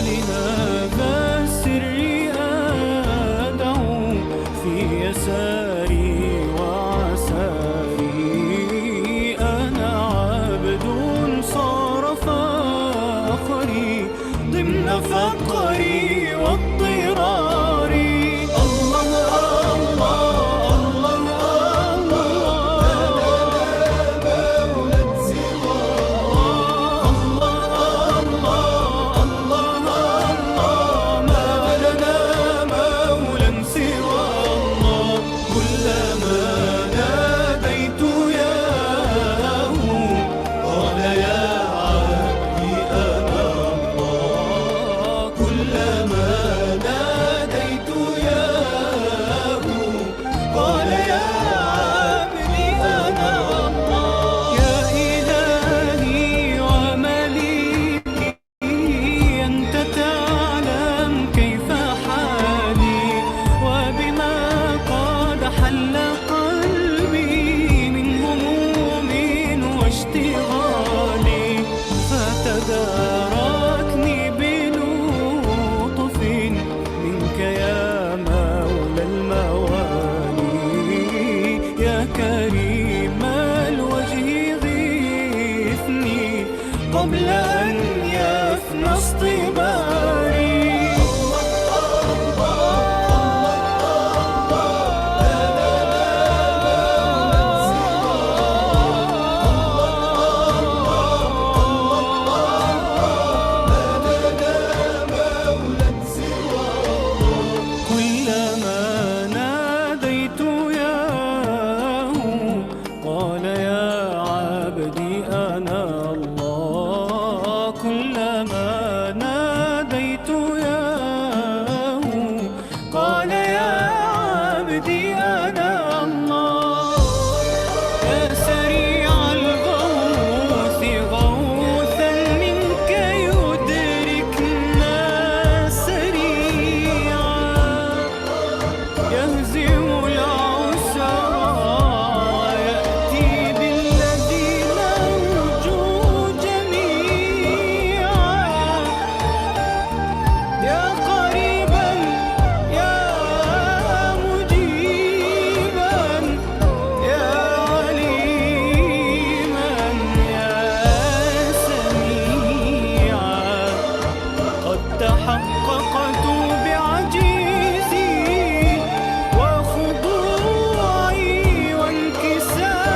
لهذا السر أدعو في يساري وعساري، أنا عبد صار فاخري ضمن فقري واضطراري. تداركني بلطف منك يا مولى الموالي، يا كريم الوجه غثني قبل أن يفنى اصطباري. تحققت بعجيزي وخضوعي وانكساري.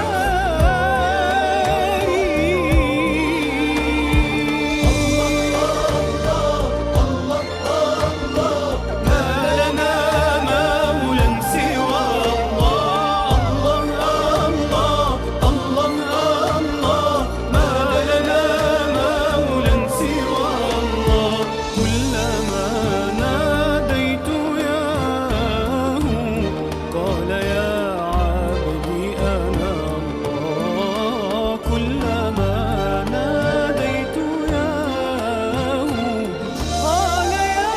ما لنا مولى سوى الله، الله الله الله الله. ما لنا مولى سوى الله، كلما ناديت ياه قال يا عبدي أنا الله. كلما ناديت ياه قال يا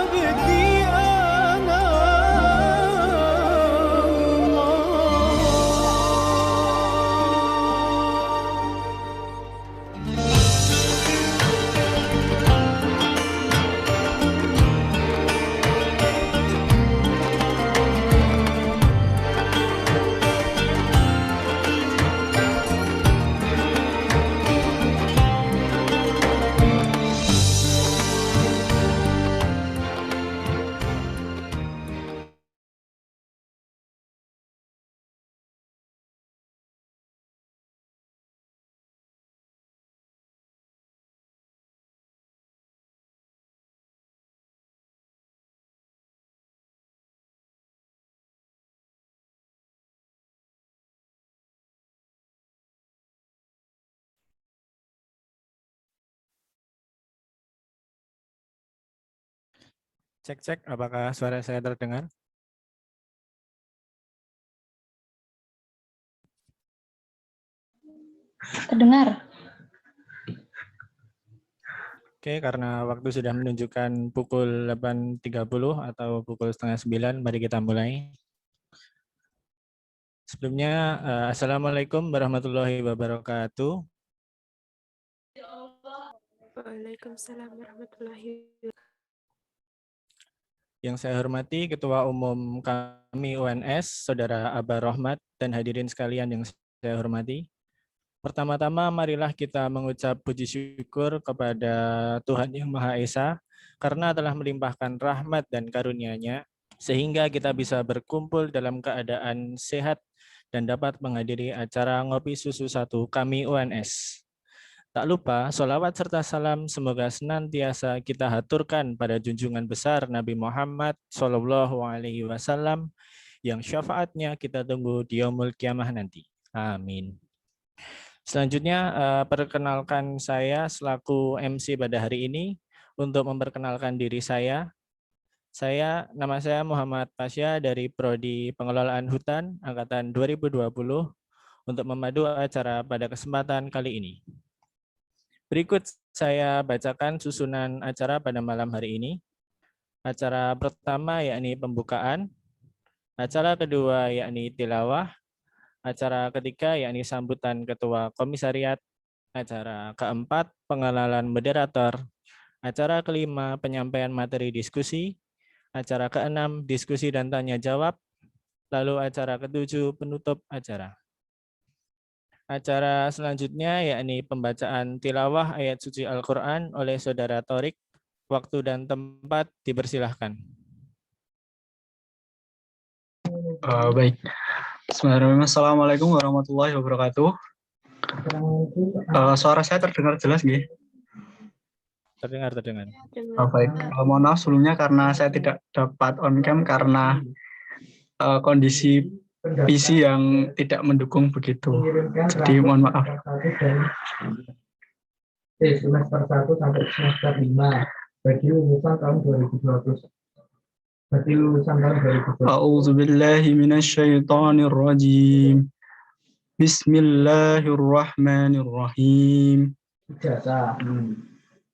عبدي أنا Cek, apakah suara saya terdengar? Terdengar. Oke, karena waktu sudah menunjukkan pukul 8.30 atau pukul setengah 9, mari kita mulai. Sebelumnya, Assalamualaikum warahmatullahi wabarakatuh. Waalaikumsalam warahmatullahi wabarakatuh. Yang saya hormati Ketua Umum kami UNS, Saudara Abar Rahmat, dan hadirin sekalian yang saya hormati. Pertama-tama marilah kita mengucap puji syukur kepada Tuhan Yang Maha Esa karena telah melimpahkan rahmat dan karunia-Nya sehingga kita bisa berkumpul dalam keadaan sehat dan dapat menghadiri acara Ngopi Susu 1 kami UNS. Tak lupa, sholawat serta salam semoga senantiasa kita haturkan pada junjungan besar Nabi Muhammad Shallallahu Alaihi Wasallam yang syafaatnya kita tunggu di yaumul kiamah nanti. Amin. Selanjutnya, perkenalkan saya selaku MC pada hari ini. Untuk memperkenalkan diri saya, nama saya Muhammad Pasya dari Prodi Pengelolaan Hutan Angkatan 2020 untuk memadu acara pada kesempatan kali ini. Berikut saya bacakan susunan acara pada malam hari ini. Acara pertama yakni pembukaan, acara kedua yakni tilawah, acara ketiga yakni sambutan ketua komisariat, acara keempat pengenalan moderator, acara kelima penyampaian materi diskusi, acara keenam diskusi dan tanya jawab, lalu acara ketujuh penutup acara. Acara selanjutnya yakni pembacaan tilawah ayat suci Al-Quran oleh Saudara Torik. Waktu dan tempat dipersilahkan. Baik. Bismillahirrahmanirrahim. Assalamualaikum warahmatullahi wabarakatuh. Suara saya terdengar jelas nggih? Terdengar. Baik. Mohon maaf sebelumnya karena saya tidak dapat on cam karena kondisi PC yang tidak mendukung begitu. Jadi mohon maaf. Semester 1 sampai semester 5 bagi lulusan tahun 2020. Bagi lulusan tahun 2020. A'udzubillahi minasyaitonirrajim. Bismillahirrahmanirrahim. Ijazah.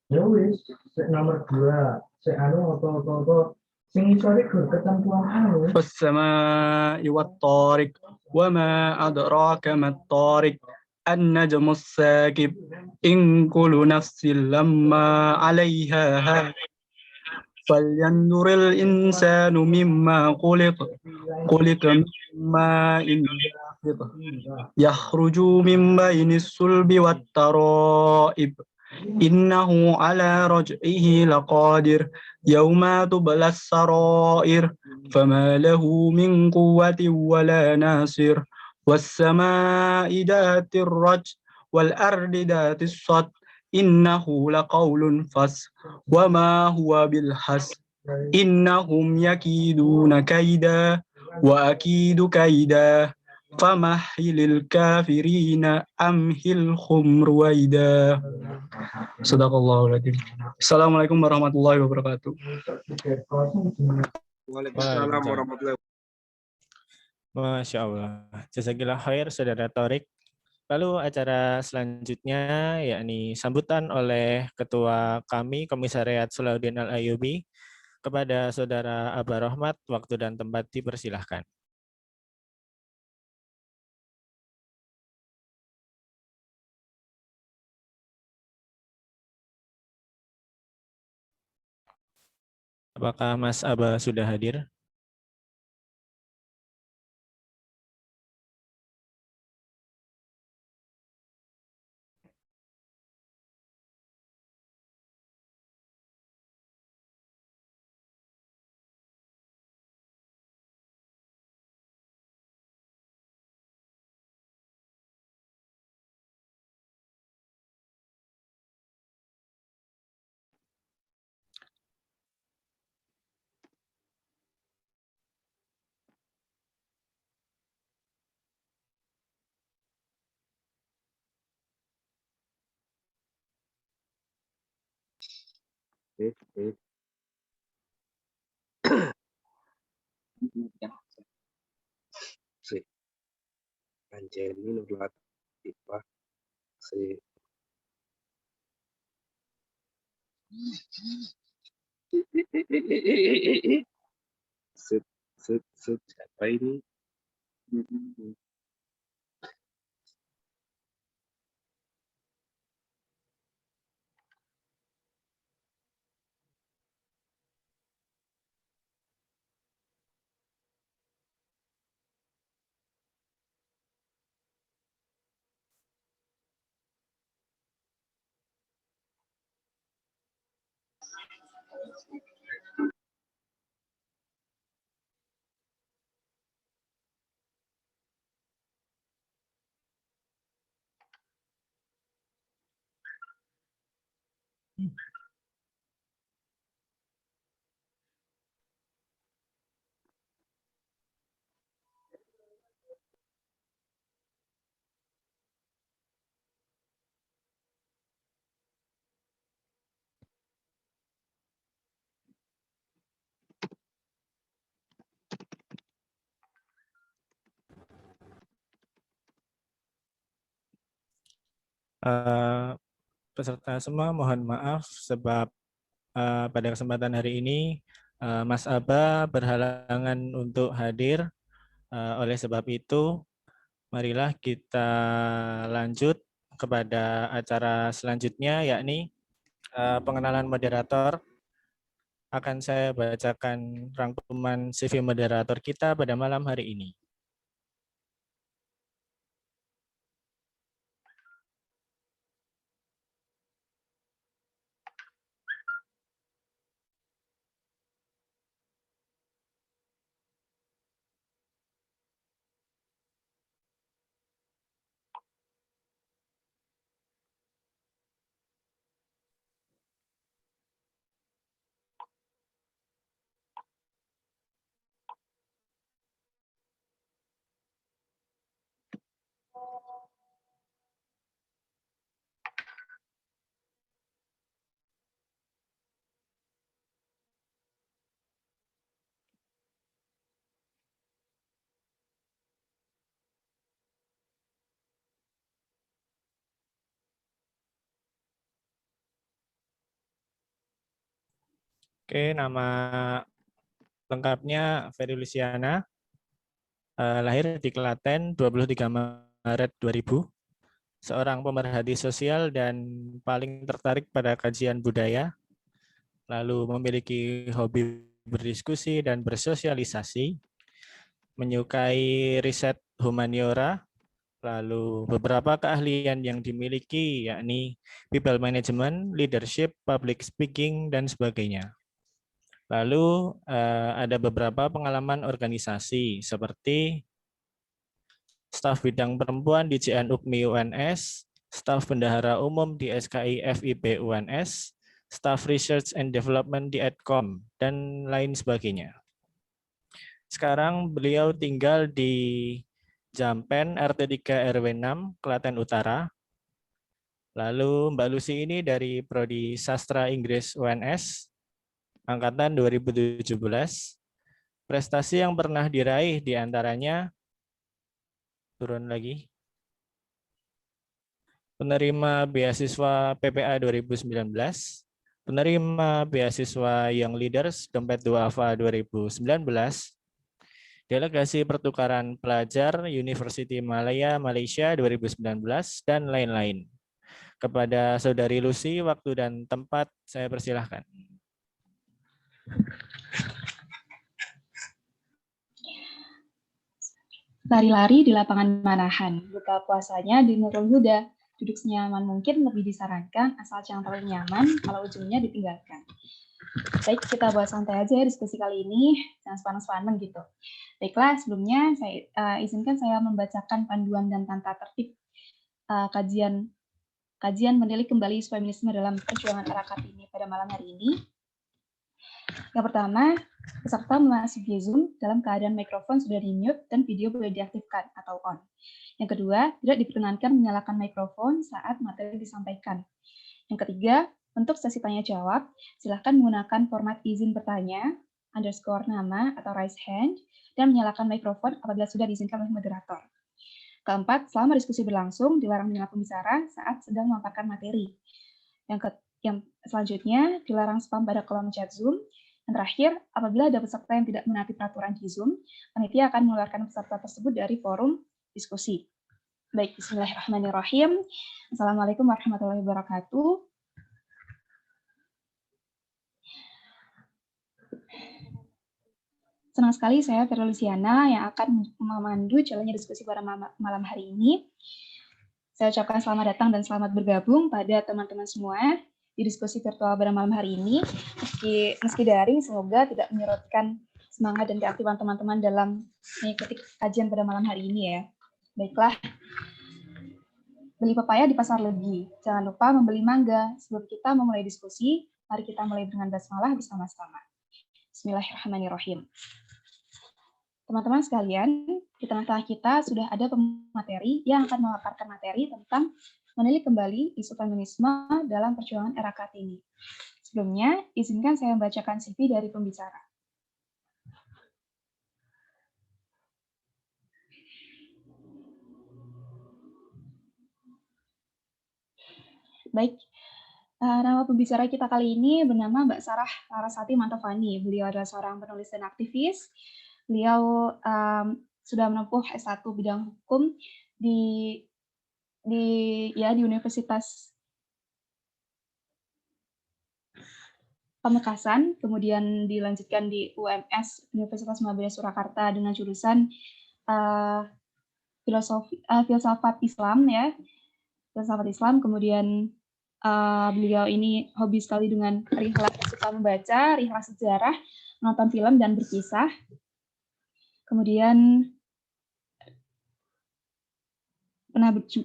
Ya wis, nomor 2, auto sing isore gur ketentuan anu. Wassama'i wat-tariq wa ma adraka mat-tariq an-najmus sakib in kullu nafsin lamma 'alaiha falyanzuril insanu mimma khuliqa mimma in yakhruju min bainis sulbi wat-tara'ib innahu 'ala raj'ihi laqadir yauma tublas sarair fama lahu min quwwatin wala nasir was-samaa'i dhatir raj wal ardi dhatis sad innahu laqaulun fas wa ma huwa bil has innahum yakiduna kaida wa akidu kaida famahilil kafirina amhilhum ruwaida. Sadaqallahul adzim. Assalamualaikum warahmatullahi wabarakatuh. Waalaikumsalam warahmatullahi wabarakatuh. Masya Allah. Jazakillah khair Saudara Torik. Lalu acara selanjutnya yakni sambutan oleh Ketua kami Komisariat Salahuddin Al-Ayyubi kepada Saudara Abar Rahmat. Waktu dan tempat dipersilahkan. Apakah Mas Aba sudah hadir? Si Anjani Nurlat Ipah si siapa ini? Peserta semua mohon maaf sebab pada kesempatan hari ini Mas Aba berhalangan untuk hadir. Oleh sebab itu, marilah kita lanjut kepada acara selanjutnya, yakni pengenalan moderator. Akan saya bacakan rangkuman CV moderator kita pada malam hari ini. Oke, nama lengkapnya Ferry Luciana, lahir di Klaten 23 Maret 2000, seorang pemerhati sosial dan paling tertarik pada kajian budaya, lalu memiliki hobi berdiskusi dan bersosialisasi, menyukai riset humaniora, lalu beberapa keahlian yang dimiliki yakni people management, leadership, public speaking, dan sebagainya. Lalu ada beberapa pengalaman organisasi seperti staf bidang perempuan di JN UPMI UNS, staf bendahara umum di SKI FIB UNS, staf research and development di Edcom, dan lain sebagainya. Sekarang beliau tinggal di Jampen RT 3 RW 6 Klaten Utara. Lalu Mbak Lucy ini dari Prodi Sastra Inggris UNS angkatan 2017. Prestasi yang pernah diraih diantaranya, turun lagi, penerima beasiswa PPA 2019, penerima beasiswa Young Leaders Dompet Duafa 2019, delegasi pertukaran pelajar University Malaya Malaysia 2019, dan lain-lain. Kepada Saudari Lucy, waktu dan tempat saya persilahkan. Lari-lari di lapangan Manahan, buka puasanya di Nurul Huda, duduk senyaman mungkin lebih disarankan, asal jangan terlalu nyaman, kalau ujungnya ditinggalkan. Baik, kita buat santai aja ya diskusi kali ini, jangan sepanas-panas gitu. Baiklah, sebelumnya saya izinkan saya membacakan panduan dan tata tertib kajian menilik kembali feminisme dalam perjuangan era Kartini pada malam hari ini. Yang pertama, peserta memasuki Zoom dalam keadaan mikrofon sudah di-mute dan video boleh diaktifkan atau on. Yang kedua, tidak diperkenankan menyalakan mikrofon saat materi disampaikan. Yang ketiga, untuk sesi tanya-jawab, silakan menggunakan format izin bertanya, _nama atau raise hand, dan menyalakan mikrofon apabila sudah diizinkan oleh moderator. Keempat, selama diskusi berlangsung, dilarang menyela pembicara saat sedang memaparkan materi. Yang selanjutnya, dilarang spam pada kolom chat Zoom. Yang terakhir, apabila ada peserta yang tidak menaati peraturan di Zoom, panitia akan mengeluarkan peserta tersebut dari forum diskusi. Baik, bismillahirrahmanirrahim. Assalamualaikum warahmatullahi wabarakatuh. Senang sekali saya Ferry Luciana yang akan memandu jalannya diskusi pada malam hari ini. Saya ucapkan selamat datang dan selamat bergabung pada teman-teman semua di diskusi virtual pada malam hari ini. Meski daring, semoga tidak menyurutkan semangat dan keaktifan teman-teman dalam mengikuti kajian pada malam hari ini ya. Baiklah. beli pepaya di pasar Legi. Jangan lupa membeli mangga. Sebelum kita memulai diskusi, mari kita mulai dengan basmalah bersama-sama. Bismillahirrahmanirrahim. Teman-teman sekalian, di tengah-tengah kita sudah ada pemateri yang akan memaparkan materi tentang menilik kembali isu feminisme dalam perjuangan era Kartini. Sebelumnya, izinkan saya membacakan CV dari pembicara. Baik, nama pembicara kita kali ini bernama Mbak Sarah Larasati Mantovani. Beliau adalah seorang penulis dan aktivis. Beliau sudah menempuh S1 bidang hukum di Universitas Pamekasan, kemudian dilanjutkan di UMS Universitas Muhammadiyah Surakarta dengan jurusan filsafat Islam ya, filsafat Islam. Kemudian beliau ini hobi sekali dengan rihlah, suka membaca, rihlah sejarah, menonton film dan berkisah. Kemudian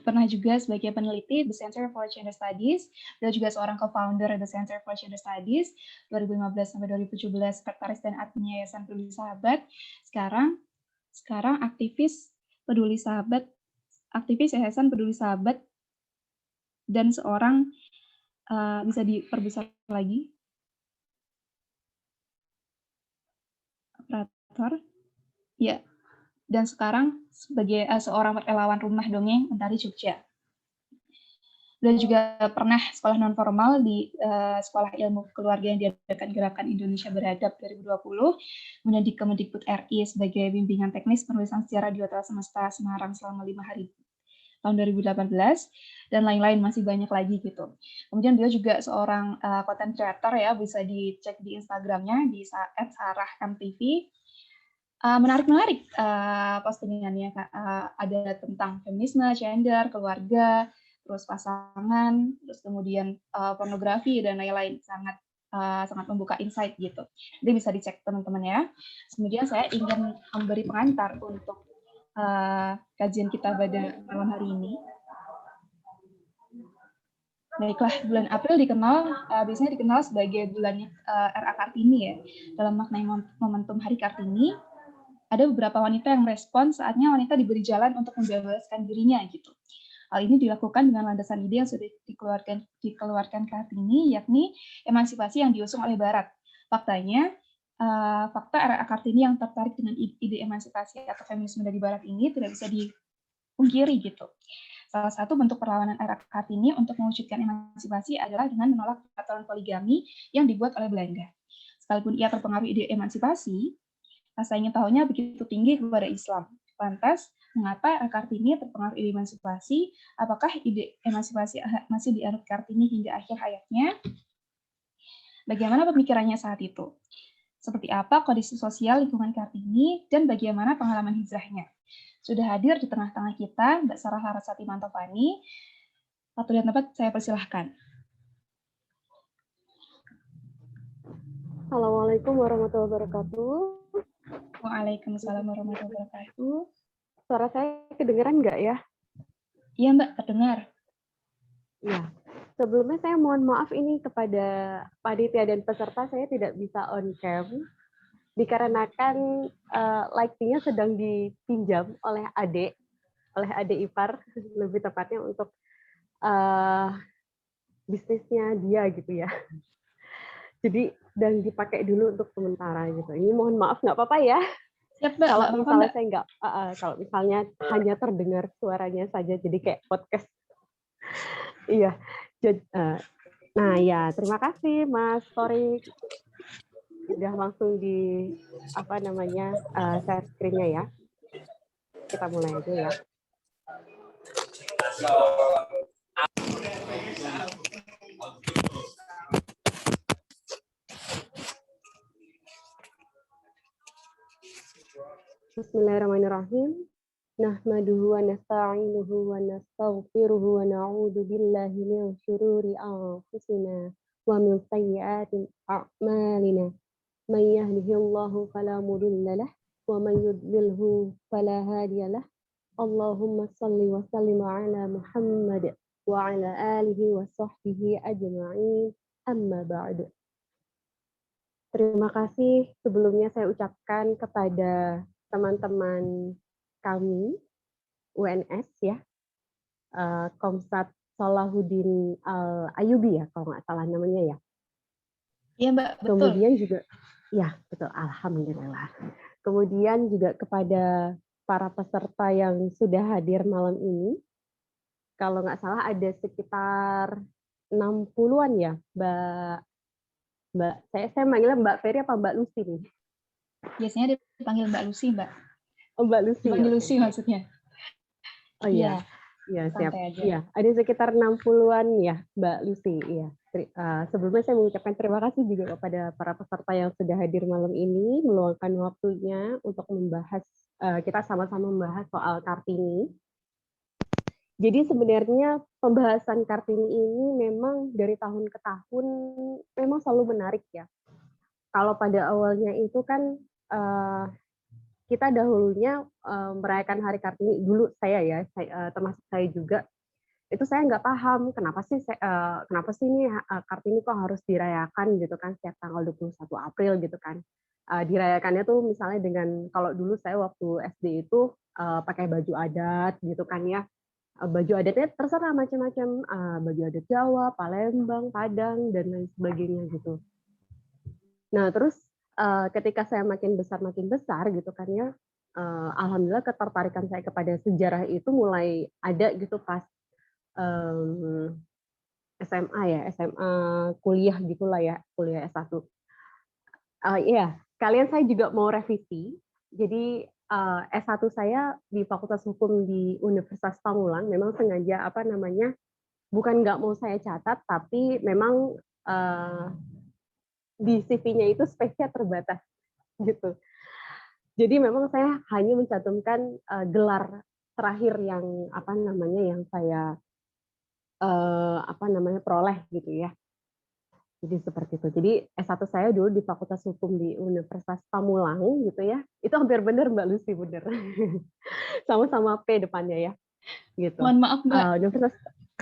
pernah juga sebagai peneliti The Center for Gender Studies. Beliau juga seorang co-founder The Center for Gender Studies 2015 sampai 2017, sekretaris dan admin Yayasan Peduli Sahabat. Sekarang aktivis Yayasan Peduli Sahabat dan seorang bisa diperbesar lagi operator ya, dan sekarang sebagai seorang relawan rumah dongeng Mentari Jogja. Beliau juga pernah sekolah non formal di Sekolah Ilmu Keluarga yang diadakan Gerakan Indonesia Beradab 2020, kemudian di Kemendikbud RI sebagai bimbingan teknis penulisan sejarah di Hotel Semesta Semarang selama 5 hari tahun 2018, dan lain-lain masih banyak lagi gitu. Kemudian beliau juga seorang content creator ya, bisa dicek di Instagramnya di @sarahmtv. Menarik postingannya, ada tentang feminisme, gender, keluarga, terus pasangan, terus kemudian pornografi dan lain-lain, sangat membuka insight gitu. Jadi bisa dicek teman-teman ya. Kemudian saya ingin memberi pengantar untuk kajian kita pada malam hari ini. Baiklah, bulan April biasanya dikenal sebagai bulannya RA Kartini ya. Dalam makna momentum Hari Kartini, ada beberapa wanita yang merespon saatnya wanita diberi jalan untuk membebaskan dirinya gitu. Hal ini dilakukan dengan landasan ide yang sudah dikeluarkan Kartini, yakni emansipasi yang diusung oleh Barat. Faktanya, fakta RA Kartini yang tertarik dengan ide emansipasi atau feminisme dari Barat ini tidak bisa dipungkiri gitu. Salah satu bentuk perlawanan RA Kartini untuk mewujudkan emansipasi adalah dengan menolak aturan poligami yang dibuat oleh Belanda. Sekalipun ia terpengaruh ide emansipasi, rasa ingin tahunya begitu tinggi kepada Islam. Lantas, mengapa Kartini terpengaruh ide emansipasi? Apakah ide emansipasi masih dianut Kartini hingga akhir hayatnya? Bagaimana pemikirannya saat itu? Seperti apa kondisi sosial lingkungan Kartini dan bagaimana pengalaman hijrahnya? Sudah hadir di tengah-tengah kita Mbak Sarah Larasati Mantovani. Waktu dan tempat saya persilahkan. Assalamualaikum warahmatullahi wabarakatuh. Waalaikumsalam warahmatullahi wabarakatuh. Suara saya kedengeran nggak ya? Iya Mbak, terdengar. Ya. Sebelumnya saya mohon maaf ini kepada panitia dan peserta, saya tidak bisa on cam dikarenakan lighting-nya sedang dipinjam oleh adik ipar, lebih tepatnya untuk bisnisnya dia gitu ya. Jadi dan dipakai dulu untuk sementara gitu. Ini mohon maaf, nggak apa-apa ya. Siap, Mbak. Kalau misalnya saya nggak, kalau misalnya hanya terdengar suaranya saja, jadi kayak podcast. Iya. Nah ya, terima kasih Mas Torik. Udah langsung di share screen-nya ya. Kita mulai aja ya. Bismillahirrahmanirrahim. Nahmaduhu wa nasta'inuhu wa nastaghfiruhu wa na'udzu billahi min syururi anfusina wa min sayyiati a'malina. May yahdihillahu fala mudilla lahu wa may yudlilhu fala hadiya lahu. Allahumma salli wa sallim ala Muhammad wa ala alihi wa sahbihi ajma'in. Amma ba'du. Terima kasih sebelumnya saya ucapkan kepada teman-teman kami UNS ya, Komsat Salahuddin Al-Ayubi ya kalau nggak salah namanya ya. Iya Mbak, betul. Kemudian juga, ya betul, alhamdulillah. Kemudian juga kepada para peserta yang sudah hadir malam ini, kalau nggak salah ada sekitar 60-an ya, Mbak. Saya manggilnya Mbak Ferry apa Mbak Lucy nih? Biasanya dipanggil Mbak Lucy, Mbak. Oh, Mbak Lucy. Dipanggil Ya. Lucy maksudnya. Oh iya. Iya, siap. Santai aja. Iya, ada sekitar 60-an ya, Mbak Lucy. Iya. Sebelumnya saya mengucapkan terima kasih juga kepada para peserta yang sudah hadir malam ini, meluangkan waktunya untuk membahas, kita sama-sama membahas soal Kartini. Jadi sebenarnya pembahasan Kartini ini memang dari tahun ke tahun memang selalu menarik ya. Kalau pada awalnya itu kan kita dahulunya merayakan Hari Kartini dulu termasuk saya juga, itu saya nggak paham kenapa sih ini Kartini kok harus dirayakan gitu kan setiap tanggal 21 April gitu kan. Dirayakannya tuh misalnya dengan, kalau dulu saya waktu SD itu pakai baju adat gitu kan ya. Baju adatnya terserah macam-macam, baju adat Jawa, Palembang, Padang, dan lain sebagainya gitu. Nah terus ketika saya makin besar gitu kan ya, alhamdulillah ketertarikan saya kepada sejarah itu mulai ada gitu pas SMA kuliah gitulah ya, kuliah S1. Iya, kalian saya juga mau revisi. Jadi S1 saya di Fakultas Hukum di Universitas Pamulang, memang sengaja bukan nggak mau saya catat, tapi memang di CV-nya itu space-nya terbatas gitu. Jadi memang saya hanya mencantumkan gelar terakhir yang saya peroleh gitu ya. Jadi seperti itu. Jadi S1 saya dulu di Fakultas Hukum di Universitas Pamulang gitu ya. Itu hampir benar Mbak Lucy, benar. Sama-sama P depannya ya. Gitu. Mohon maaf Mbak. Universitas,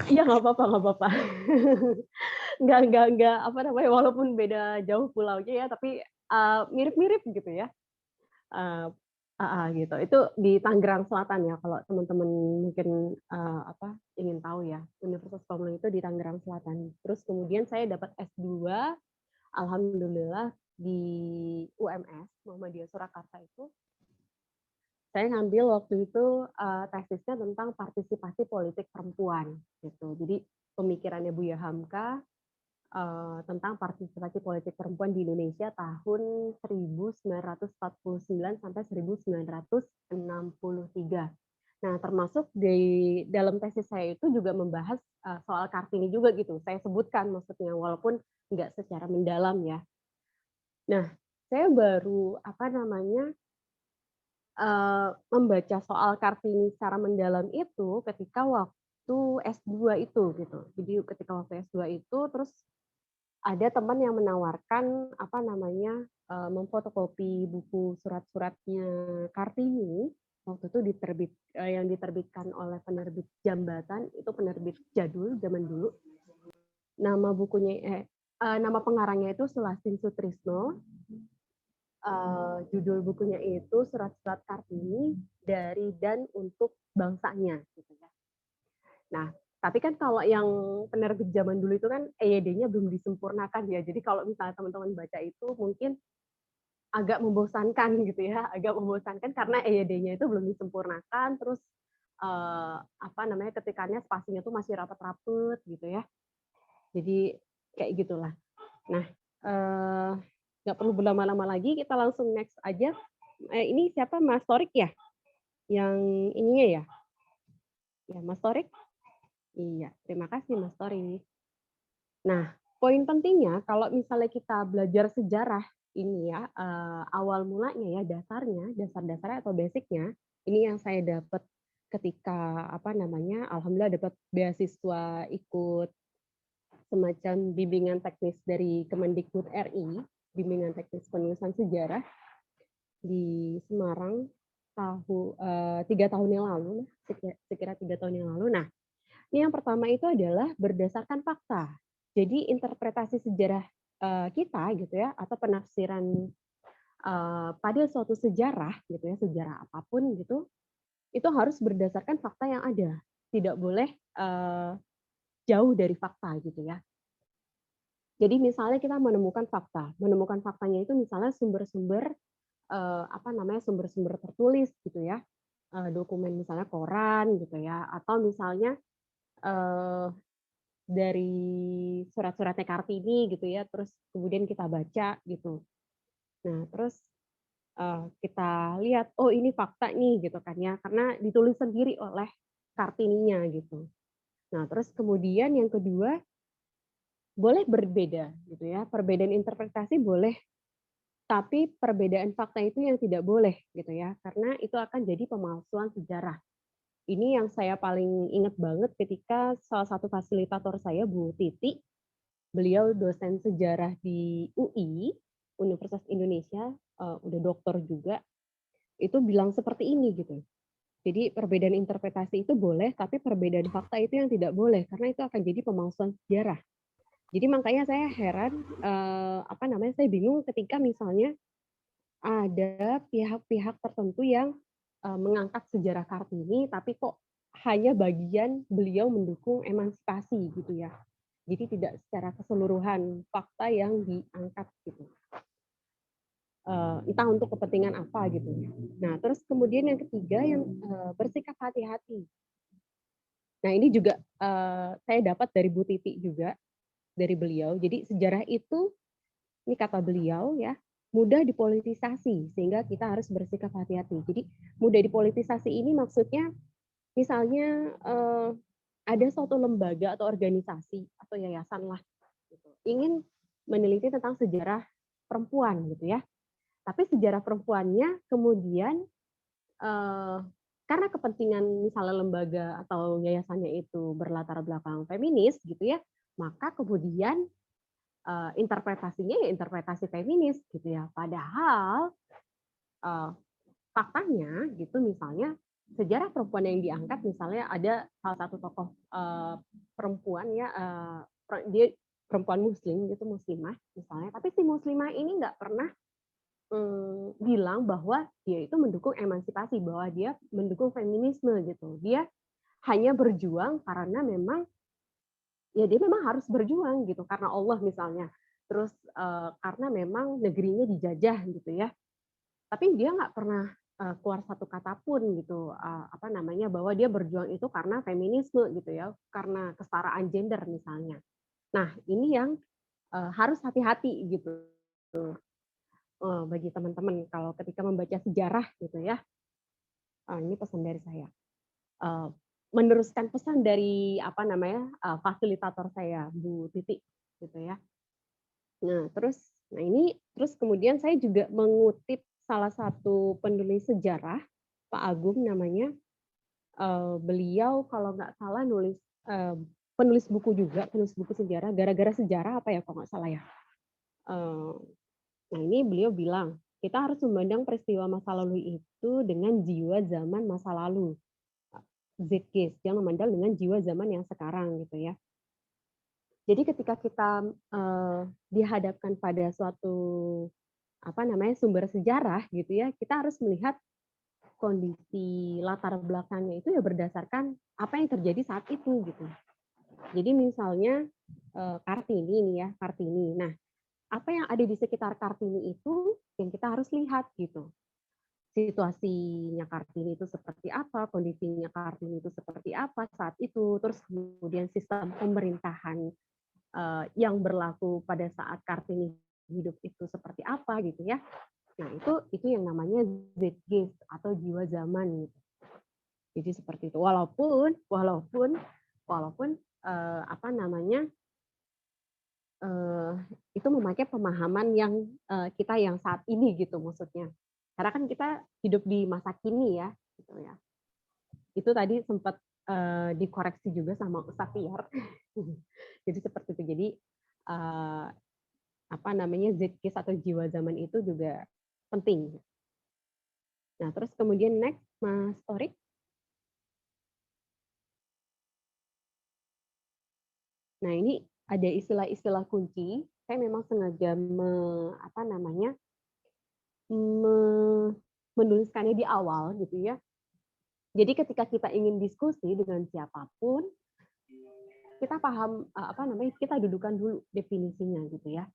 iya nggak apa-apa. Nggak walaupun beda jauh pulaunya ya, tapi mirip-mirip gitu ya. Gitu. Itu di Tangerang Selatan ya, kalau teman-teman mungkin ingin tahu ya. Universitas Pamulang itu di Tangerang Selatan. Terus kemudian saya dapat S2, alhamdulillah di UMS Muhammadiyah Surakarta itu. Saya ngambil waktu itu tesisnya tentang partisipasi politik perempuan gitu. Jadi pemikirannya Buya Hamka tentang partisipasi politik perempuan di Indonesia tahun 1949 sampai 1963. Nah, termasuk di dalam tesis saya itu juga membahas soal Kartini juga gitu. Saya sebutkan maksudnya, walaupun nggak secara mendalam ya. Nah, saya baru membaca soal Kartini secara mendalam itu ketika waktu S2 itu gitu. Jadi ketika waktu S2 itu terus ada teman yang menawarkan memfotokopi buku surat-suratnya Kartini waktu itu yang diterbitkan oleh penerbit Jambatan, itu penerbit jadul zaman dulu. Nama bukunya nama pengarangnya itu Sulastin Sutrisno. Judul bukunya itu Surat-surat Kartini dari dan untuk bangsanya gitu ya. Nah, tapi kan kalau yang penerbit zaman dulu itu kan EYD-nya belum disempurnakan ya. Jadi kalau misalnya teman-teman baca itu mungkin agak membosankan gitu ya, agak membosankan karena EYD-nya itu belum disempurnakan, terus ketikannya spasinya tuh masih rapat-rapat gitu ya. Jadi kayak gitulah. Nah, nggak perlu berlama-lama lagi, kita langsung next aja. Ini siapa, Mas Torik ya? Yang ininya ya? Ya, Mas Torik? Iya, terima kasih Mas Tori. Nah, poin pentingnya kalau misalnya kita belajar sejarah ini ya, awal mulanya ya, dasar-dasarnya atau basicnya, ini yang saya dapat ketika alhamdulillah dapat beasiswa ikut semacam bimbingan teknis dari Kemendikbud RI, bimbingan teknis penulisan sejarah di Semarang tahun yang lalu, sekira 3 tahun yang lalu. Nah, ini yang pertama itu adalah berdasarkan fakta. Jadi interpretasi sejarah kita gitu ya, atau penafsiran pada suatu sejarah gitu ya, sejarah apapun gitu, itu harus berdasarkan fakta yang ada. Tidak boleh jauh dari fakta gitu ya. Jadi misalnya kita menemukan faktanya itu misalnya sumber-sumber sumber-sumber tertulis gitu ya, dokumen misalnya koran gitu ya, atau misalnya dari surat-suratnya Kartini gitu ya, terus kemudian kita baca gitu. Nah terus kita lihat, oh ini fakta nih gitu kan ya, karena ditulis sendiri oleh Kartininya gitu. Nah terus kemudian yang kedua, boleh berbeda gitu ya, perbedaan interpretasi boleh, tapi perbedaan fakta itu yang tidak boleh gitu ya, karena itu akan jadi pemalsuan sejarah. Ini yang saya paling ingat banget ketika salah satu fasilitator saya, Bu Titi, beliau dosen sejarah di UI, Universitas Indonesia, udah dokter juga, itu bilang seperti ini gitu. Jadi perbedaan interpretasi itu boleh, tapi perbedaan fakta itu yang tidak boleh, karena itu akan jadi pemalsuan sejarah. Jadi makanya saya heran, saya bingung ketika misalnya ada pihak-pihak tertentu yang mengangkat sejarah Kartini, tapi kok hanya bagian beliau mendukung emansipasi gitu ya. Jadi tidak secara keseluruhan fakta yang diangkat gitu. Entah untuk kepentingan apa gitu. Nah, terus kemudian yang ketiga yang bersikap hati-hati. Nah, ini juga saya dapat dari Bu Titi juga, dari beliau. Jadi sejarah itu, ini kata beliau ya, mudah dipolitisasi, sehingga kita harus bersikap hati-hati. Jadi mudah dipolitisasi ini maksudnya misalnya ada suatu lembaga atau organisasi atau yayasan lah gitu, ingin meneliti tentang sejarah perempuan gitu ya. Tapi sejarah perempuannya kemudian karena kepentingan misalnya lembaga atau yayasannya itu berlatar belakang feminis gitu ya, maka kemudian interpretasinya ya interpretasi feminis gitu ya. Padahal faktanya gitu misalnya sejarah perempuan yang diangkat misalnya ada salah satu tokoh perempuan ya, dia perempuan muslim gitu, muslimah misalnya, tapi si muslimah ini nggak pernah bilang bahwa dia itu mendukung emansipasi, bahwa dia mendukung feminisme gitu. Dia hanya berjuang karena memang ya dia memang harus berjuang gitu karena Allah misalnya. Terus karena memang negerinya dijajah gitu ya. Tapi dia nggak pernah keluar satu kata pun gitu bahwa dia berjuang itu karena feminisme gitu ya, karena kesetaraan gender misalnya. Nah, ini yang harus hati-hati gitu. Bagi teman-teman kalau ketika membaca sejarah gitu ya. Ini pesan dari saya. Meneruskan pesan dari fasilitator saya Bu Titi gitu ya. Nah, terus kemudian saya juga mengutip salah satu penulis sejarah, Pak Agung namanya. Beliau kalau nggak salah penulis buku juga, penulis buku sejarah, gara-gara sejarah apa ya kalau nggak salah ya. Nah, ini beliau bilang, kita harus memandang peristiwa masa lalu itu dengan jiwa zaman masa lalu. Zeitgeist, jangan memandang dengan jiwa zaman yang sekarang gitu ya. Jadi ketika kita dihadapkan pada suatu sumber sejarah gitu ya, kita harus melihat kondisi latar belakangnya itu ya berdasarkan apa yang terjadi saat itu gitu. Jadi misalnya Kartini nih ya, Kartini. Nah, apa yang ada di sekitar Kartini itu yang kita harus lihat gitu. Situasinya Kartini itu seperti apa, kondisinya Kartini itu seperti apa saat itu, terus kemudian sistem pemerintahan yang berlaku pada saat Kartini hidup itu seperti apa gitu ya. Nah, itu yang namanya zeitgeist atau jiwa zaman gitu. Jadi seperti itu. Walaupun itu memakai pemahaman yang kita yang saat ini gitu maksudnya. Karena kan kita hidup di masa kini ya, gitu ya. Itu tadi sempat dikoreksi juga sama Ustaz Tiar. Jadi seperti itu. Jadi zeitgeist atau jiwa zaman itu juga penting. Nah, terus kemudian next, Mas Torik. Nah, ini ada istilah-istilah kunci. Saya memang sengaja menuliskannya di awal gitu ya. Jadi ketika kita ingin diskusi dengan siapapun, kita paham kita dudukan dulu definisinya gitu ya.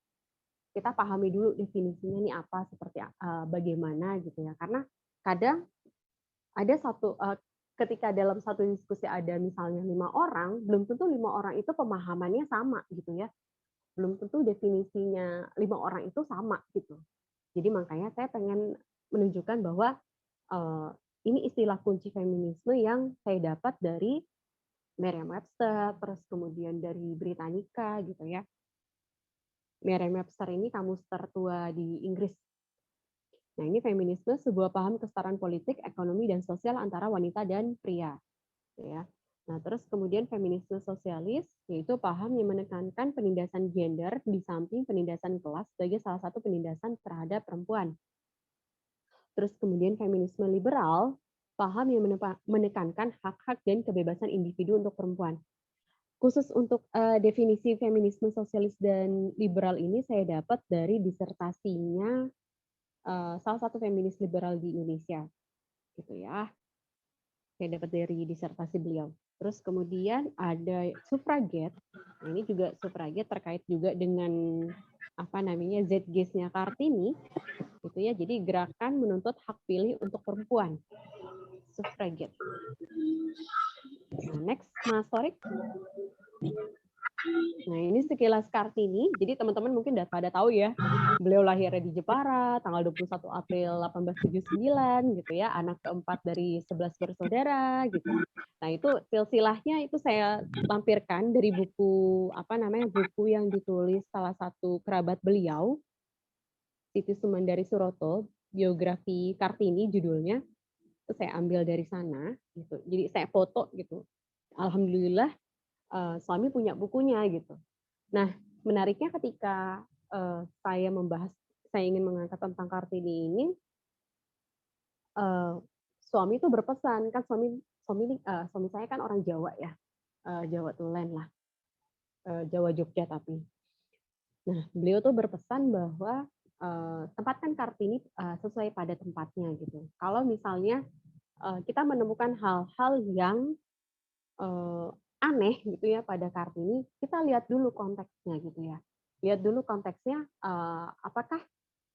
Kita pahami dulu definisinya ini apa, seperti bagaimana gitu ya. Karena kadang ada ketika dalam satu diskusi ada misalnya 5 orang, belum tentu 5 orang itu pemahamannya sama gitu ya. Belum tentu definisinya 5 orang itu sama gitu. Jadi makanya saya pengen menunjukkan bahwa ini istilah kunci feminisme yang saya dapat dari Merriam-Webster, terus kemudian dari Britannica gitu ya. Merriam-Webster ini kamus tertua di Inggris. Nah, ini feminisme sebuah paham kesetaraan politik, ekonomi, dan sosial antara wanita dan pria. Ya. Nah, terus kemudian feminisme sosialis, yaitu paham yang menekankan penindasan gender di samping penindasan kelas sebagai salah satu penindasan terhadap perempuan. Terus kemudian feminisme liberal, paham yang menekankan hak-hak dan kebebasan individu untuk perempuan. Khusus untuk definisi feminisme sosialis dan liberal ini saya dapat dari disertasinya salah satu feminis liberal di Indonesia, gitu ya. Saya dapat dari disertasi beliau. Terus kemudian ada suffragette. Nah, ini juga suffragette terkait juga dengan Zeitgeist-nya Kartini, gitu ya. Jadi gerakan menuntut hak pilih untuk perempuan. Suffragette. Nah, next, Mas Torik. Nah, ini sekilas Kartini. Jadi teman-teman mungkin udah pada tahu ya. Beliau lahirnya di Jepara, tanggal 21 April 1879, gitu ya. Anak keempat dari 11 bersaudara, gitu. Nah, itu silsilahnya itu saya lampirkan dari buku, buku yang ditulis salah satu kerabat beliau, Siti Sumandari Suroto, biografi Kartini judulnya. Itu saya ambil dari sana, gitu. Jadi saya foto, gitu. Alhamdulillah, suami punya bukunya gitu. Nah, menariknya ketika saya ingin mengangkat tentang Kartini ini, suami itu berpesan, kan suami saya kan orang Jawa ya, Jawa Tulen lah, Jawa Jogja tapi. Nah, beliau tuh berpesan bahwa tempatkan Kartini sesuai pada tempatnya gitu. Kalau misalnya kita menemukan hal-hal yang aneh gitu ya pada Kartini, kita lihat dulu konteksnya gitu ya. Lihat dulu konteksnya, apakah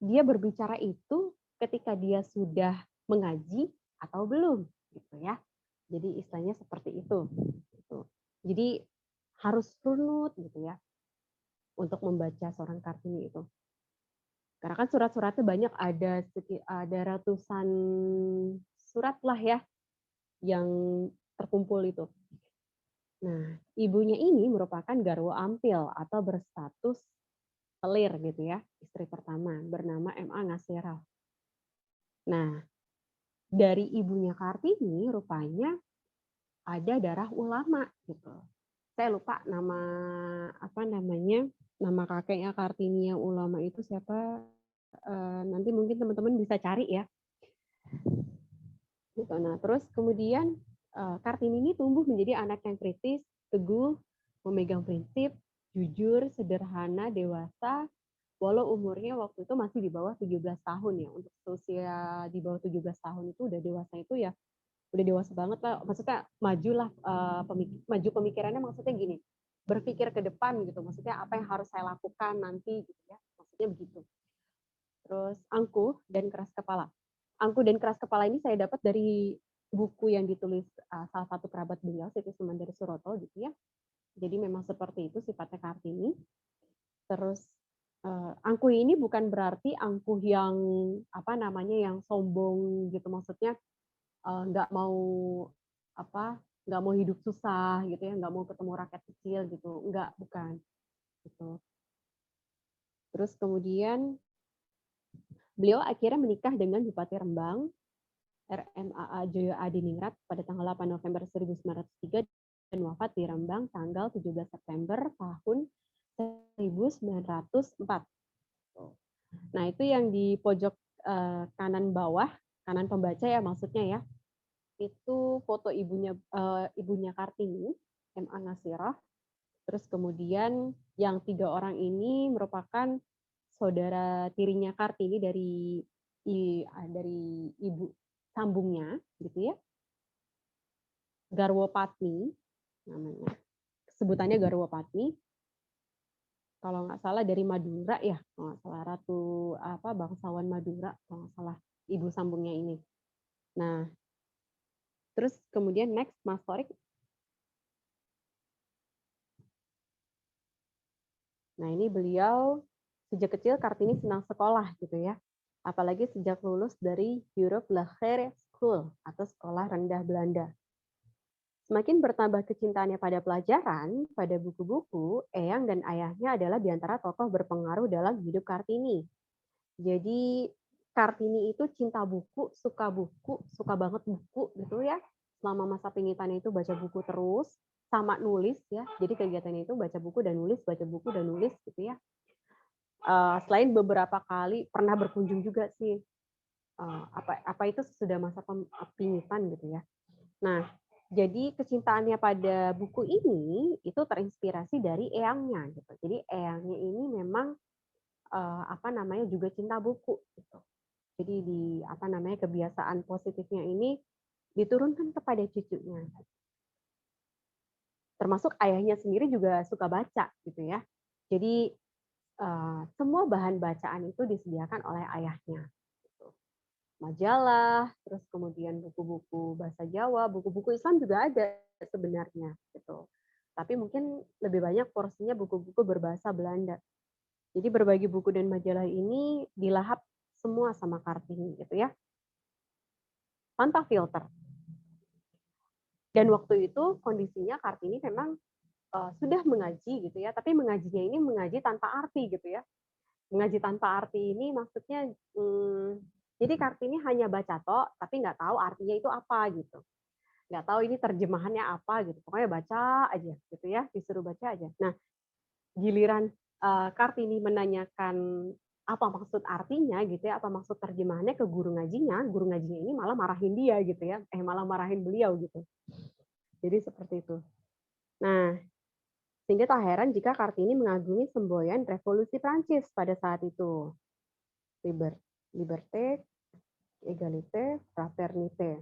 dia berbicara itu ketika dia sudah mengaji atau belum gitu ya. Jadi istilahnya seperti itu. Gitu. Jadi harus runut gitu ya untuk membaca seorang Kartini itu. Karena kan surat-suratnya banyak, ada ratusan surat lah ya yang terkumpul itu. Nah, ibunya ini merupakan garwa ampil atau berstatus selir gitu ya, istri pertama, bernama M.A. Ngasirah. Nah, dari ibunya Kartini rupanya ada darah ulama gitu. Saya lupa nama kakeknya Kartini yang ulama itu siapa, nanti mungkin teman-teman bisa cari ya. Gitu. Nah, terus kemudian Kartini ini tumbuh menjadi anak yang kritis, teguh, memegang prinsip, jujur, sederhana, dewasa, walau umurnya waktu itu masih di bawah 17 tahun ya. Untuk usia di bawah 17 tahun itu udah dewasa itu ya, udah dewasa banget lah. Maksudnya maju pemikirannya, maksudnya gini, berpikir ke depan gitu. Maksudnya apa yang harus saya lakukan nanti gitu ya. Maksudnya begitu. Terus angkuh dan keras kepala. Angkuh dan keras kepala ini saya dapat dari buku yang ditulis salah satu kerabat beliau, Siti Sumandari Suroto gitu ya. Jadi memang seperti itu sifatnya Kartini. Terus angkuh ini bukan berarti angkuh yang yang sombong gitu, maksudnya nggak mau hidup susah gitu ya, nggak mau ketemu rakyat kecil gitu, bukan gitu. Terus kemudian beliau akhirnya menikah dengan Bupati Rembang, RMAA Joyo Adiningrat pada tanggal 8 November 1903 dan wafat di Rembang tanggal 17 September tahun 1904. Nah, itu yang di pojok kanan bawah kanan pembaca ya maksudnya ya. Itu foto ibunya Kartini, MA Nasirah. Terus kemudian yang 3 orang ini merupakan saudara tirinya Kartini dari ibu sambungnya, gitu ya. Garwo Patni namanya. Sebutannya Garwo Patni. Kalau nggak salah dari Madura ya, kalau nggak salah bangsawan Madura, kalau nggak salah ibu sambungnya ini. Nah, terus kemudian next Mas Torik. Nah, ini beliau sejak kecil Kartini senang sekolah gitu ya. Apalagi sejak lulus dari Europe Lagere School atau sekolah rendah Belanda. Semakin bertambah kecintaannya pada pelajaran, pada buku-buku, Eyang dan ayahnya adalah di antara tokoh berpengaruh dalam hidup Kartini. Jadi Kartini itu cinta buku, suka banget buku gitu ya. Selama masa pingitannya itu baca buku terus, sama nulis ya. Jadi kegiatannya itu baca buku dan nulis, baca buku dan nulis gitu ya. Selain beberapa kali pernah berkunjung juga sih. Apa itu sudah masa pingitan gitu ya. Nah, jadi kecintaannya pada buku ini itu terinspirasi dari eyangnya gitu. Jadi eyangnya ini memang juga cinta buku gitu. Jadi kebiasaan positifnya ini diturunkan kepada cucunya. Termasuk ayahnya sendiri juga suka baca gitu ya. Jadi semua bahan bacaan itu disediakan oleh ayahnya. Majalah, terus kemudian buku-buku bahasa Jawa, buku-buku Islam juga ada sebenarnya gitu. Tapi mungkin lebih banyak porsinya buku-buku berbahasa Belanda. Jadi berbagi buku dan majalah ini dilahap semua sama Kartini gitu ya. Tanpa filter. Dan waktu itu kondisinya Kartini memang sudah mengaji gitu ya, tapi mengajinya ini mengaji tanpa arti gitu ya. Mengaji tanpa arti ini maksudnya jadi Kartini hanya baca tok, tapi nggak tahu artinya itu apa gitu. Nggak tahu ini terjemahannya apa gitu. Pokoknya baca aja gitu ya, disuruh baca aja. Nah, giliran Kartini menanyakan apa maksud artinya gitu ya, apa maksud terjemahannya ke guru ngajinya ini malah marahin dia gitu ya. Malah marahin beliau gitu. Jadi seperti itu. Nah, sehingga tak heran jika Kartini mengagumi semboyan revolusi Prancis pada saat itu. Liberté, égalité, fraternité.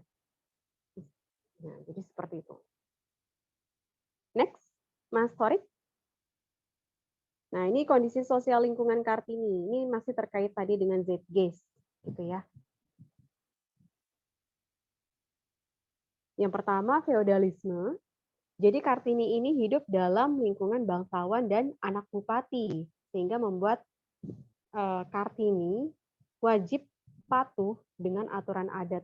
Nah, jadi seperti itu. Next, Mas Torik. Nah, ini kondisi sosial lingkungan Kartini. Ini masih terkait tadi dengan Zeitgeist, gitu ya. Yang pertama, feodalisme. Jadi Kartini ini hidup dalam lingkungan bangsawan dan anak bupati, sehingga membuat Kartini wajib patuh dengan aturan adat.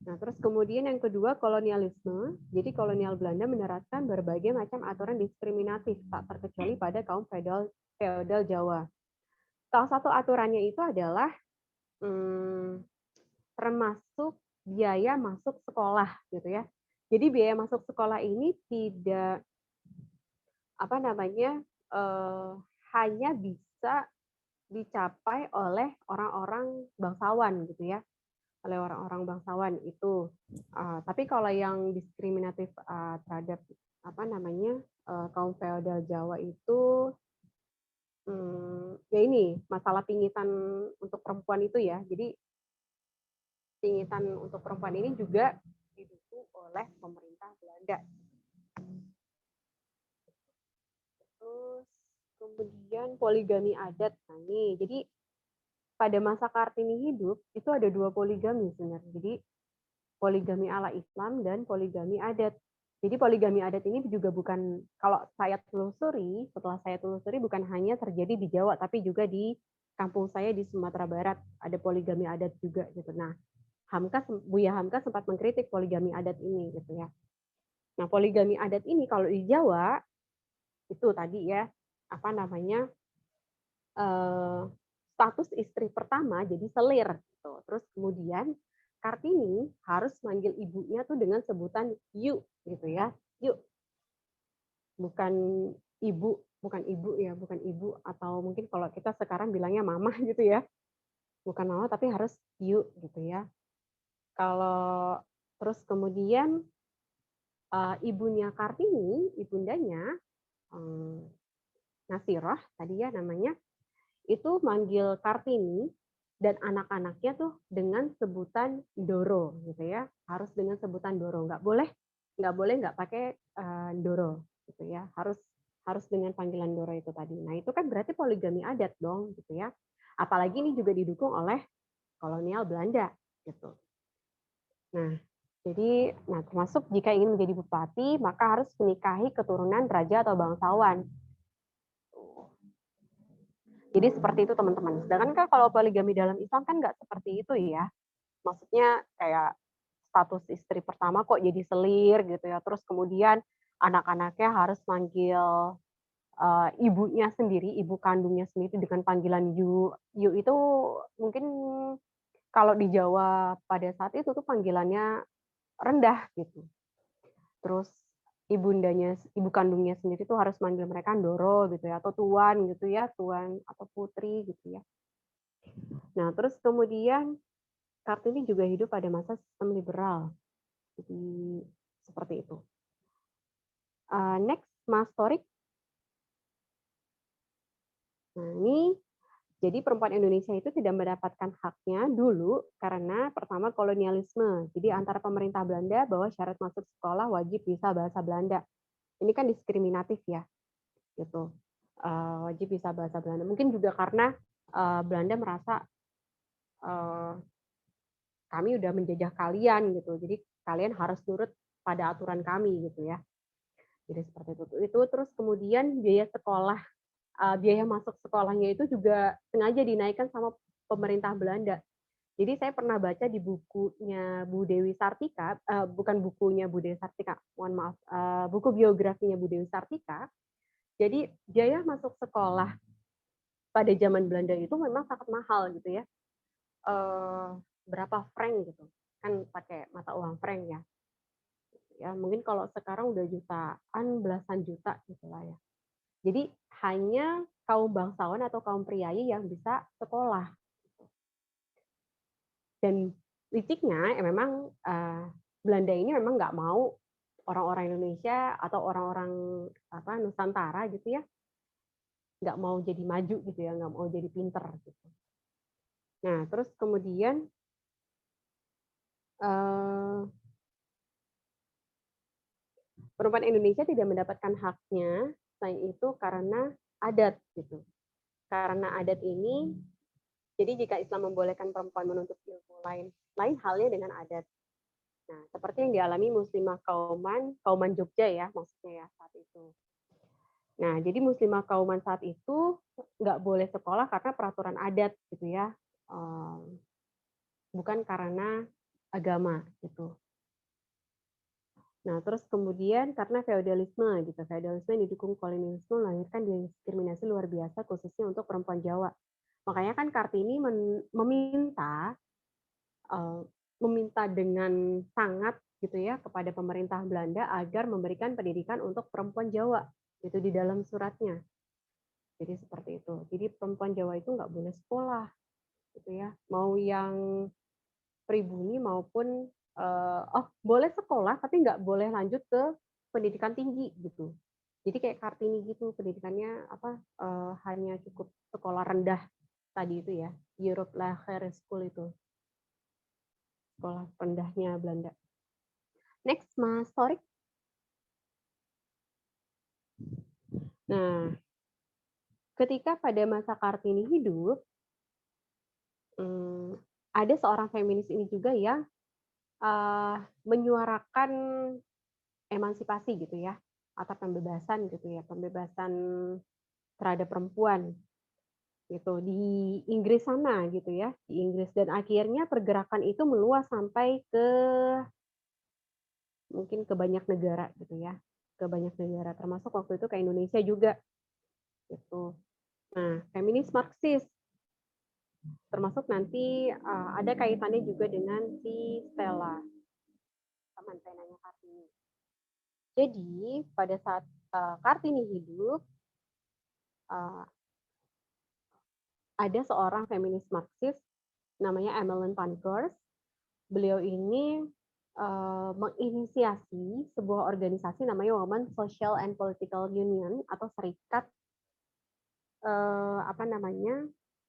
Nah, terus kemudian yang kedua, kolonialisme. Jadi kolonial Belanda menerapkan berbagai macam aturan diskriminatif, tak terkecuali pada kaum feodal Jawa. Salah satu aturannya itu adalah termasuk biaya masuk sekolah, gitu ya. Jadi biaya masuk sekolah ini tidak hanya bisa dicapai oleh orang-orang bangsawan, gitu ya. Oleh orang-orang bangsawan itu. Tapi kalau yang diskriminatif terhadap kaum feodal Jawa itu ya ini masalah pingitan untuk perempuan itu ya. Jadi pingitan untuk perempuan ini juga didukung oleh pemerintah Belanda. Terus kemudian poligami adat. Nah, ini jadi pada masa Kartini hidup, itu ada 2 poligami sebenarnya. Jadi poligami ala Islam dan poligami adat. Jadi poligami adat ini juga bukan, kalau setelah saya telusuri bukan hanya terjadi di Jawa, tapi juga di kampung saya di Sumatera Barat, ada poligami adat juga gitu. Nah, Buya Hamka sempat mengkritik poligami adat ini gitu ya. Nah, poligami adat ini kalau di Jawa, itu tadi ya, status istri pertama jadi selir gitu. Terus kemudian Kartini harus manggil ibunya tuh dengan sebutan yu gitu ya. Yu. Bukan ibu atau mungkin kalau kita sekarang bilangnya mama gitu ya. bukan mama tapi harus you gitu ya. Kalau terus kemudian ibunya Kartini, ibundanya Nasirah tadi ya namanya, itu manggil Kartini dan anak-anaknya tuh dengan sebutan Doro gitu ya, harus dengan sebutan Doro, nggak boleh nggak pakai Doro gitu ya, harus dengan panggilan Doro itu tadi. Nah itu kan berarti poligami adat dong gitu ya, apalagi ini juga didukung oleh kolonial Belanda gitu. Nah jadi, termasuk jika ingin menjadi bupati maka harus menikahi keturunan raja atau bangsawan. Jadi seperti itu teman-teman. Sedangkan kan kalau poligami dalam Islam kan nggak seperti itu ya. Maksudnya kayak status istri pertama kok jadi selir gitu ya. Terus kemudian anak-anaknya harus manggil ibunya sendiri, ibu kandungnya sendiri dengan panggilan you. You itu mungkin kalau di Jawa pada saat itu tuh panggilannya rendah gitu. Terus ibu kandungnya sendiri tuh harus manggil mereka Ndoro gitu ya, atau Tuan gitu ya, Tuan atau Putri gitu ya. Nah, terus kemudian Kartini juga hidup pada masa sistem liberal. Jadi seperti itu. Next, Mas Torik. Nah, ini jadi perempuan Indonesia itu tidak mendapatkan haknya dulu karena pertama kolonialisme. Jadi antara pemerintah Belanda bahwa syarat masuk sekolah wajib bisa bahasa Belanda. Ini kan diskriminatif ya, gitu. Wajib bisa bahasa Belanda. Mungkin juga karena Belanda merasa kami udah menjajah kalian gitu. Jadi kalian harus nurut pada aturan kami gitu ya. Jadi seperti itu. Itu terus kemudian biaya sekolah, biaya masuk sekolahnya itu juga sengaja dinaikkan sama pemerintah Belanda. Jadi saya pernah baca di bukunya Bu Dewi Sartika, bukan bukunya Bu Dewi Sartika, mohon maaf, buku biografinya Bu Dewi Sartika. Jadi biaya masuk sekolah pada zaman Belanda itu memang sangat mahal gitu ya. Berapa frank gitu, kan pakai mata uang frank ya. Ya mungkin kalau sekarang udah jutaan, belasan juta gitulah ya. Jadi hanya kaum bangsawan atau kaum priayi yang bisa sekolah. Dan liciknya memang Belanda ini memang nggak mau orang-orang Indonesia atau orang-orang Nusantara gitu ya, nggak mau jadi maju gitu ya, nggak mau jadi pinter gitu. Nah terus kemudian perempuan Indonesia tidak mendapatkan haknya selain itu karena adat gitu. Karena adat ini, jadi jika Islam membolehkan perempuan menuntut ilmu lain halnya dengan adat. Nah, seperti yang dialami muslimah kauman Jogja ya, maksudnya ya saat itu. Nah, jadi muslimah kauman saat itu nggak boleh sekolah karena peraturan adat gitu ya, bukan karena agama gitu. Nah, terus kemudian karena feodalisme gitu, feodalisme yang didukung kolonialisme melahirkan diskriminasi luar biasa khususnya untuk perempuan Jawa. Makanya kan Kartini meminta dengan sangat gitu ya kepada pemerintah Belanda agar memberikan pendidikan untuk perempuan Jawa itu di dalam suratnya. Jadi seperti itu. Jadi perempuan Jawa itu nggak boleh sekolah gitu ya. Mau yang pribumi maupun boleh sekolah tapi nggak boleh lanjut ke pendidikan tinggi gitu. Jadi kayak Kartini gitu pendidikannya hanya cukup sekolah rendah tadi itu ya, Europe Lagere School itu. Sekolah rendahnya Belanda. Next, Mas Torik. Nah, ketika pada masa Kartini hidup, ada seorang feminis ini juga yang menyuarakan emansipasi gitu ya, atau pembebasan gitu ya, pembebasan terhadap perempuan gitu di Inggris sana gitu ya, di Inggris, dan akhirnya pergerakan itu meluas sampai ke mungkin ke banyak negara gitu ya, ke banyak negara termasuk waktu itu ke Indonesia juga gitu. Nah, feminis Marxis termasuk nanti ada kaitannya juga dengan si Stella, teman penanya Kartini. Jadi pada saat Kartini hidup, ada seorang feminis Marxis namanya Emmeline Pankhurst. Beliau ini menginisiasi sebuah organisasi namanya Women Social and Political Union atau serikat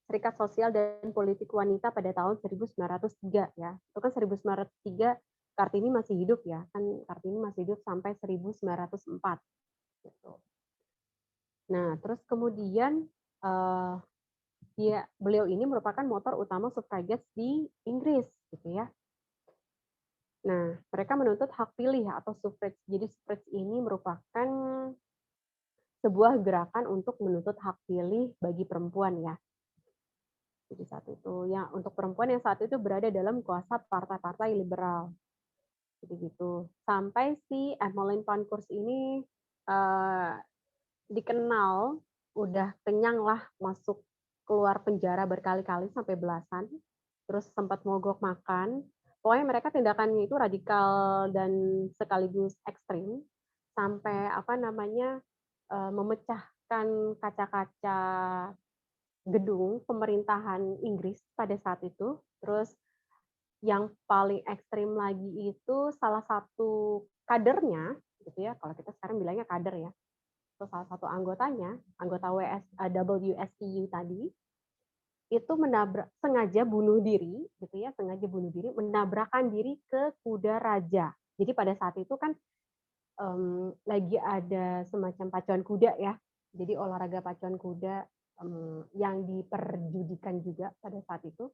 Serikat Sosial dan Politik Wanita pada tahun 1903 ya. Itu kan 1903 Kartini masih hidup ya. Kan Kartini masih hidup sampai 1904 gitu. Nah, terus kemudian beliau ini merupakan motor utama suffragettes di Inggris gitu ya. Nah, mereka menuntut hak pilih atau suffrage. Jadi suffrage ini merupakan sebuah gerakan untuk menuntut hak pilih bagi perempuan ya. Jadi saat itu ya untuk perempuan yang saat itu berada dalam kuasa partai-partai liberal. Jadi gitu. Sampai si Emmeline Pankhurst ini dikenal udah kenyang lah masuk keluar penjara berkali-kali sampai belasan. Terus sempat mogok makan. Pokoknya mereka tindakannya itu radikal dan sekaligus ekstrim sampai memecahkan kaca-kaca gedung pemerintahan Inggris pada saat itu. Terus yang paling ekstrim lagi itu salah satu kadernya gitu ya, kalau kita sekarang bilangnya kader ya. Itu salah satu anggotanya, anggota WSPU tadi itu sengaja bunuh diri gitu ya, menabrakkan diri ke kuda raja. Jadi pada saat itu kan lagi ada semacam pacuan kuda ya. Jadi olahraga pacuan kuda yang diperjudikan juga pada saat itu.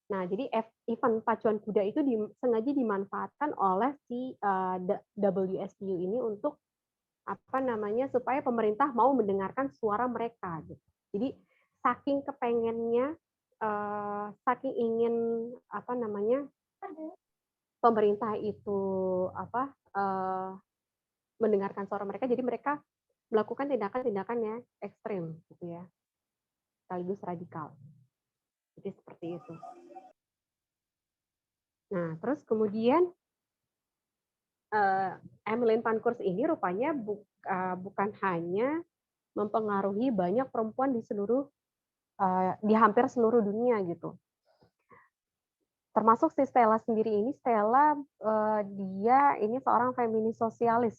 Nah, jadi event pacuan kuda itu sengaja dimanfaatkan oleh si WSPU ini untuk supaya pemerintah mau mendengarkan suara mereka gitu. Jadi saking kepengennya, saking ingin pemerintah itu mendengarkan suara mereka, jadi mereka melakukan tindakan-tindakan yang ekstrem gitu ya, sekaligus radikal. Jadi seperti itu. Nah, terus kemudian Emmeline Pankhurst ini rupanya bukan hanya mempengaruhi banyak perempuan di hampir seluruh dunia gitu. Termasuk si Stella sendiri ini, dia ini seorang feminis sosialis.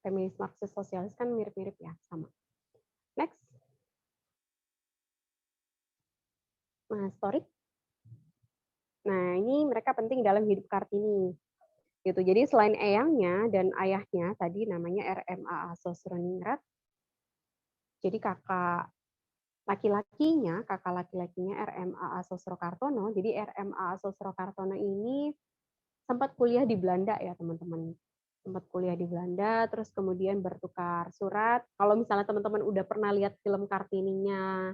Feminis Marxis sosialis kan mirip-mirip ya, sama. Next. Nah, story. Nah, ini mereka penting dalam hidup Kartini. Gitu. Jadi selain eyangnya dan ayahnya tadi namanya RMA Sosroningrat. Jadi kakak laki-lakinya RMA Sosrokartono. Jadi RMA Sosrokartono ini sempat kuliah di Belanda ya, teman-teman. Sempat kuliah di Belanda, terus kemudian bertukar surat. Kalau misalnya teman-teman udah pernah lihat film Kartininya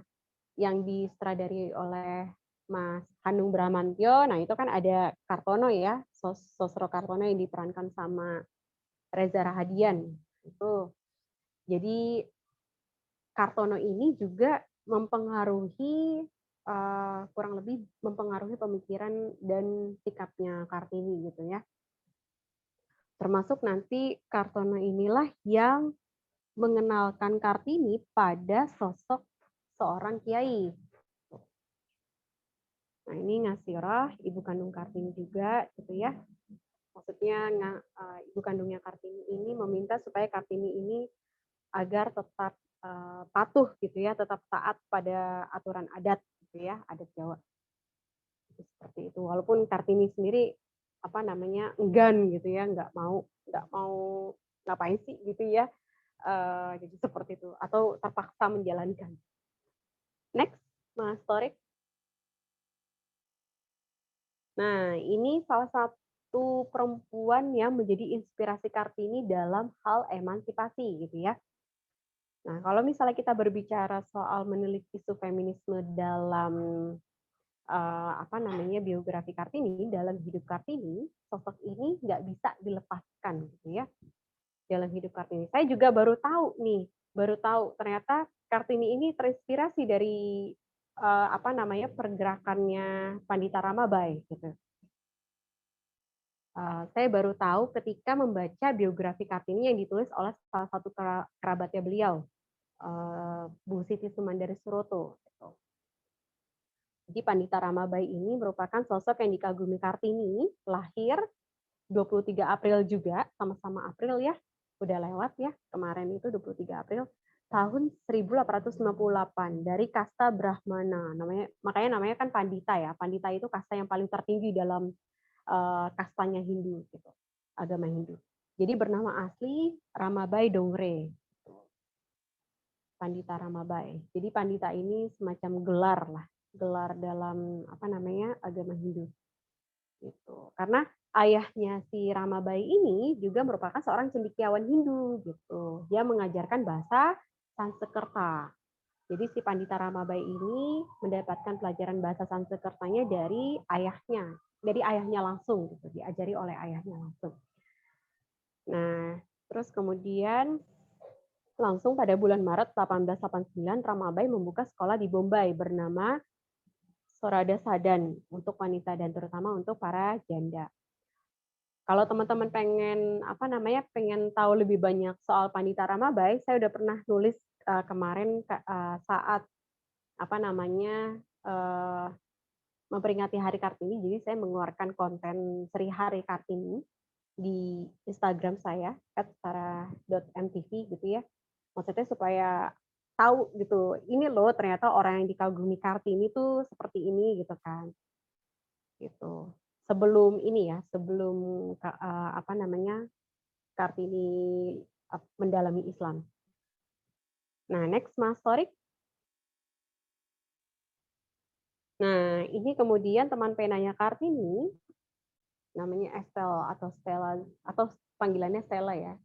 yang disutradari oleh Mas Hanung Bramantyo, nah itu kan ada Kartono ya, Sosro Kartono yang diperankan sama Reza Rahadian. Itu. Jadi Kartono ini juga kurang lebih mempengaruhi pemikiran dan sikapnya Kartini gitu ya. Termasuk nanti Kartono inilah yang mengenalkan Kartini pada sosok seorang kiai. Nah, ini Ngasirah, ibu kandung Kartini juga, gitu ya. Maksudnya ibu kandungnya Kartini ini meminta supaya Kartini ini agar tetap patuh, gitu ya, tetap taat pada aturan adat, gitu ya, adat Jawa. Seperti itu. Walaupun Kartini sendiri enggan gitu ya, nggak mau ngapain sih gitu ya, jadi seperti itu atau terpaksa menjalankan. Next, Mas Torik. Nah, ini salah satu perempuan yang menjadi inspirasi Kartini dalam hal emansipasi gitu ya. Nah, kalau misalnya kita berbicara soal meneliti isu feminisme dalam biografi Kartini, dalam hidup Kartini, sosok ini nggak bisa dilepaskan gitu ya dalam hidup Kartini. Saya juga baru tahu ternyata Kartini ini terinspirasi dari pergerakannya Pandita Ramabai gitu. Saya baru tahu ketika membaca biografi Kartini yang ditulis oleh salah satu kerabatnya beliau, Bu Siti Sumandari Suroto. Gitu. Jadi Pandita Ramabai ini merupakan sosok yang dikagumi Kartini, lahir 23 April juga, sama-sama April ya, udah lewat ya, kemarin itu 23 April, tahun 1858 dari kasta Brahmana. Makanya namanya kan Pandita ya. Pandita itu kasta yang paling tertinggi dalam kastanya Hindu gitu, agama Hindu. Jadi bernama asli Ramabai Dongre. Pandita Ramabai. Jadi Pandita ini semacam gelar lah, gelar dalam agama Hindu. Gitu. Karena ayahnya si Ramabai ini juga merupakan seorang cendekiawan Hindu gitu. Dia mengajarkan bahasa Sanskerta. Jadi si Pandita Ramabai ini mendapatkan pelajaran bahasa Sanskertanya dari ayahnya langsung gitu, diajari oleh ayahnya langsung. Nah, terus kemudian langsung pada bulan Maret 1889 Ramabai membuka sekolah di Bombay bernama Sorada Sadan untuk wanita dan terutama untuk para janda. Kalau teman-teman pengen tahu lebih banyak soal Pandita Ramabai, saya udah pernah nulis kemarin saat memperingati Hari Kartini. Jadi saya mengeluarkan konten Seri Hari Kartini di Instagram saya @sarah.mtv gitu ya. Maksudnya supaya tahu gitu, ini loh ternyata orang yang dikagumi Kartini tuh seperti ini gitu kan. Gitu. Sebelum Kartini mendalami Islam. Nah, next Mas Torik. Nah, ini kemudian teman penanya Kartini, namanya Estelle atau Stella, atau panggilannya Stella ya.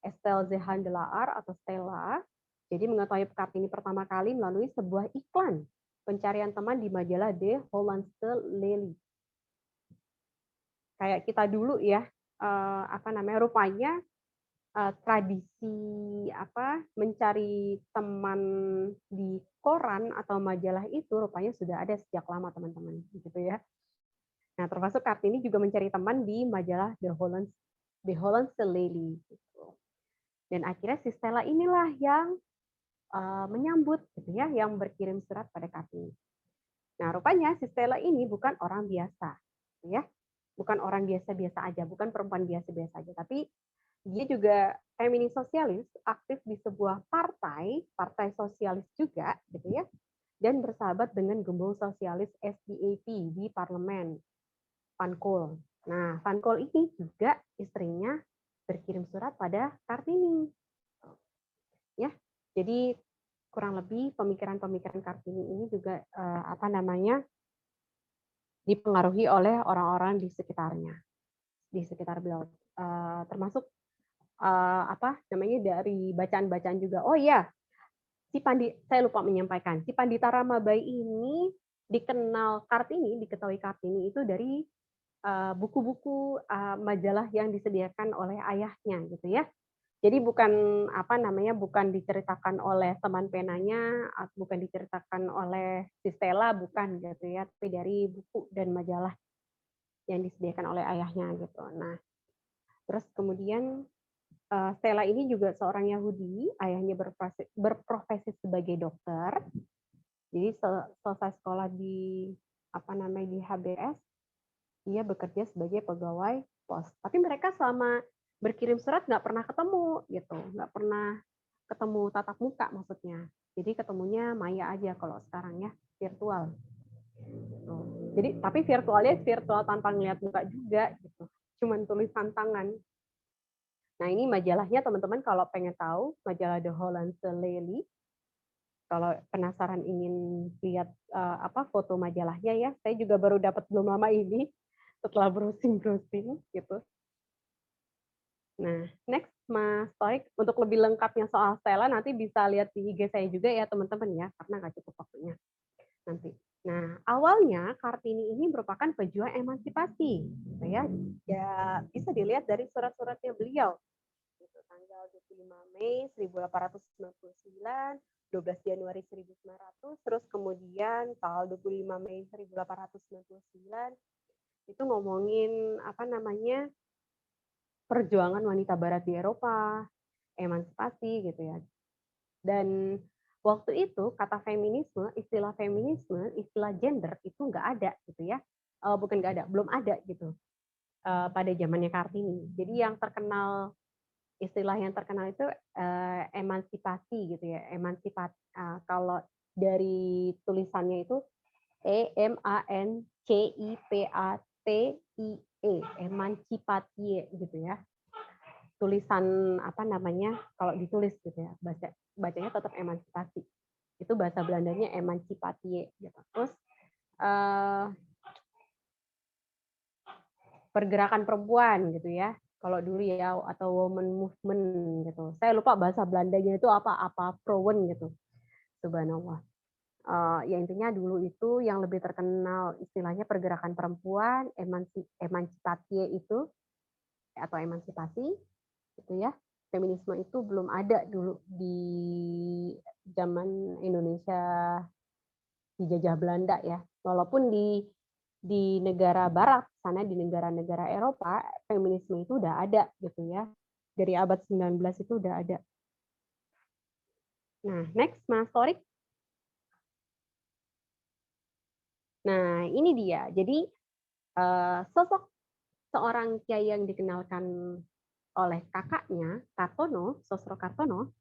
Estelle Zehandelaar atau Stella. Jadi mengetahui Kartini pertama kali melalui sebuah iklan pencarian teman di majalah De Hollandse Lelie. Kayak kita dulu ya, rupanya tradisi mencari teman di koran atau majalah itu rupanya sudah ada sejak lama teman-teman gitu ya. Nah, termasuk Kartini juga mencari teman di majalah De Hollandse Lelie gitu. Dan akhirnya si Stella inilah yang menyambut gitu ya, yang berkirim surat pada Kartini. Nah, rupanya si Stella ini bukan orang biasa gitu ya. Bukan orang biasa-biasa aja, bukan perempuan biasa-biasa aja, tapi dia juga feminis sosialis, aktif di sebuah partai sosialis juga, gitu ya, dan bersahabat dengan gembong sosialis SDAP di parlemen, Van Kool. Nah, Van Kool ini juga istrinya berkirim surat pada Kartini. Ya, jadi kurang lebih pemikiran-pemikiran Kartini ini juga dipengaruhi oleh orang-orang di sekitarnya, di sekitar beliau, termasuk dari bacaan-bacaan juga. Oh iya, saya lupa menyampaikan, si Pandita Ramabai ini diketahui Kartini itu dari buku-buku majalah yang disediakan oleh ayahnya gitu ya. Jadi bukan diceritakan oleh teman penanya, bukan diceritakan oleh si Stella, bukan gitu ya, tapi dari buku dan majalah yang disediakan oleh ayahnya gitu. Nah, terus kemudian Stella ini juga seorang Yahudi, ayahnya berprofesi sebagai dokter. Jadi selesai sekolah di HBS, dia bekerja sebagai pegawai pos. Tapi mereka selama berkirim surat nggak pernah ketemu gitu, nggak pernah ketemu tatap muka maksudnya. Jadi ketemunya maya aja kalau sekarang ya, virtual. Gitu. Jadi tapi virtualnya virtual tanpa ngeliat muka juga gitu, cuman tulisan tangan. Nah, ini majalahnya teman-teman kalau pengen tahu, majalah The Hollandse Lelie. Kalau penasaran ingin lihat foto majalahnya ya, saya juga baru dapat belum lama ini setelah browsing gitu. Nah, next Mas Torik, untuk lebih lengkapnya soal Stella nanti bisa lihat di IG saya juga ya teman-teman ya, karena nggak cukup waktunya nanti. Nah, awalnya Kartini ini merupakan pejuang emansipasi, gitu ya. Ya bisa dilihat dari surat-suratnya beliau. Tanggal 25 Mei 1899, 12 Januari 1900, terus kemudian tanggal 25 Mei 1899 itu ngomongin perjuangan wanita barat di Eropa, emansipasi gitu ya. Dan Waktu itu kata feminisme, istilah gender itu nggak ada gitu ya. Bukan nggak ada, belum ada gitu pada zamannya Kartini. Jadi yang terkenal, istilah yang terkenal itu emansipasi gitu ya. Kalau dari tulisannya itu EMANCIPATIE, emancipatie gitu ya. Tulisan apa namanya, kalau ditulis gitu ya, bacanya tetap emansipasi. Itu bahasa Belandanya emancipatie gitu. Terus pergerakan perempuan gitu ya. Kalau dulu ya, atau woman movement gitu. Saya lupa bahasa Belandanya itu apa vrouwen gitu. Subhanallah. Ya intinya dulu itu yang lebih terkenal istilahnya pergerakan perempuan, emancipatie itu atau emansipasi gitu ya. Feminisme itu belum ada dulu di zaman Indonesia dijajah Belanda ya. Walaupun di negara barat sana, di negara-negara Eropa, feminisme itu udah ada gitu ya. Dari abad 19 itu udah ada. Nah, next Mas Torik. Nah, ini dia. Jadi sosok seorang kiai yang dikenalkan oleh kakaknya, Kartono, Sosro Kartono,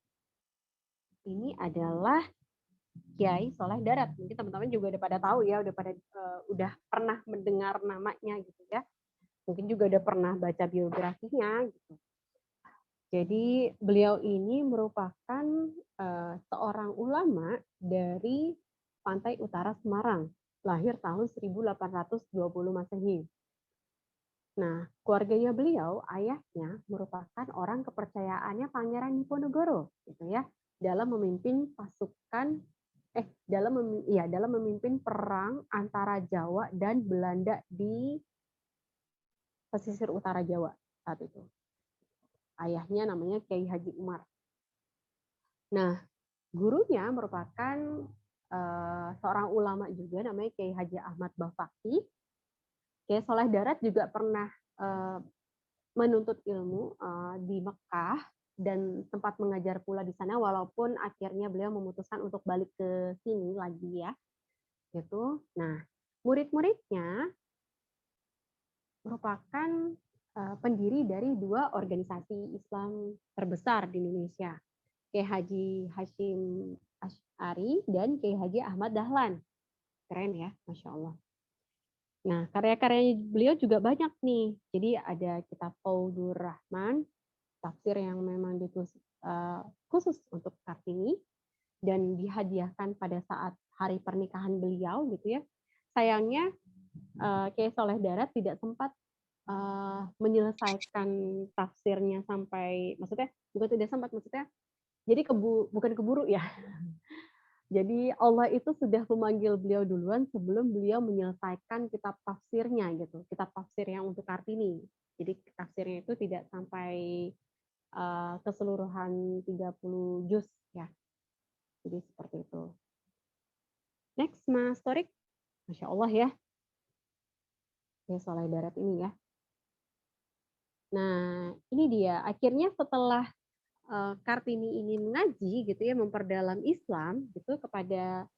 ini adalah Kiai Soleh Darat. Mungkin teman-teman juga udah pada tahu ya, udah pernah mendengar namanya gitu ya. Mungkin juga udah pernah baca biografinya gitu. Jadi beliau ini merupakan seorang ulama dari pantai utara Semarang, lahir tahun 1820 Masehi. Nah, keluarganya beliau, ayahnya merupakan orang kepercayaannya Pangeran Diponegoro, gitu ya, dalam memimpin dalam memimpin perang antara Jawa dan Belanda di pesisir utara Jawa saat itu. Ayahnya namanya Kiai Haji Umar. Nah, gurunya merupakan seorang ulama juga namanya Kiai Haji Ahmad Bafaki. Kiai Soleh Darat juga pernah menuntut ilmu di Mekah dan sempat mengajar pula di sana, walaupun akhirnya beliau memutuskan untuk balik ke sini lagi ya. Gitu. Nah, murid-muridnya merupakan pendiri dari dua organisasi Islam terbesar di Indonesia, Kiai Haji Hashim Asy'ari dan Kiai Haji Ahmad Dahlan. Keren ya, Masya Allah. Nah, karya-karyanya beliau juga banyak nih. Jadi ada kitab Faudur Rahman, tafsir yang memang ditulis khusus untuk Kartini dan dihadiahkan pada saat hari pernikahan beliau gitu ya. Sayangnya Kiai Soleh Darat tidak sempat menyelesaikan tafsirnya sampai, maksudnya jadi bukan keburu ya. Jadi Allah itu sudah memanggil beliau duluan sebelum beliau menyelesaikan kitab tafsirnya gitu, kitab tafsir yang untuk Kartini. Jadi tafsirnya itu tidak sampai keseluruhan 30 juz ya. Jadi seperti itu. Next Mas Torik. Masya Allah ya. Ya Soleh Darat ini ya. Nah, ini dia. Akhirnya setelah Kartini ini mengaji gitu ya, memperdalam Islam gitu kepada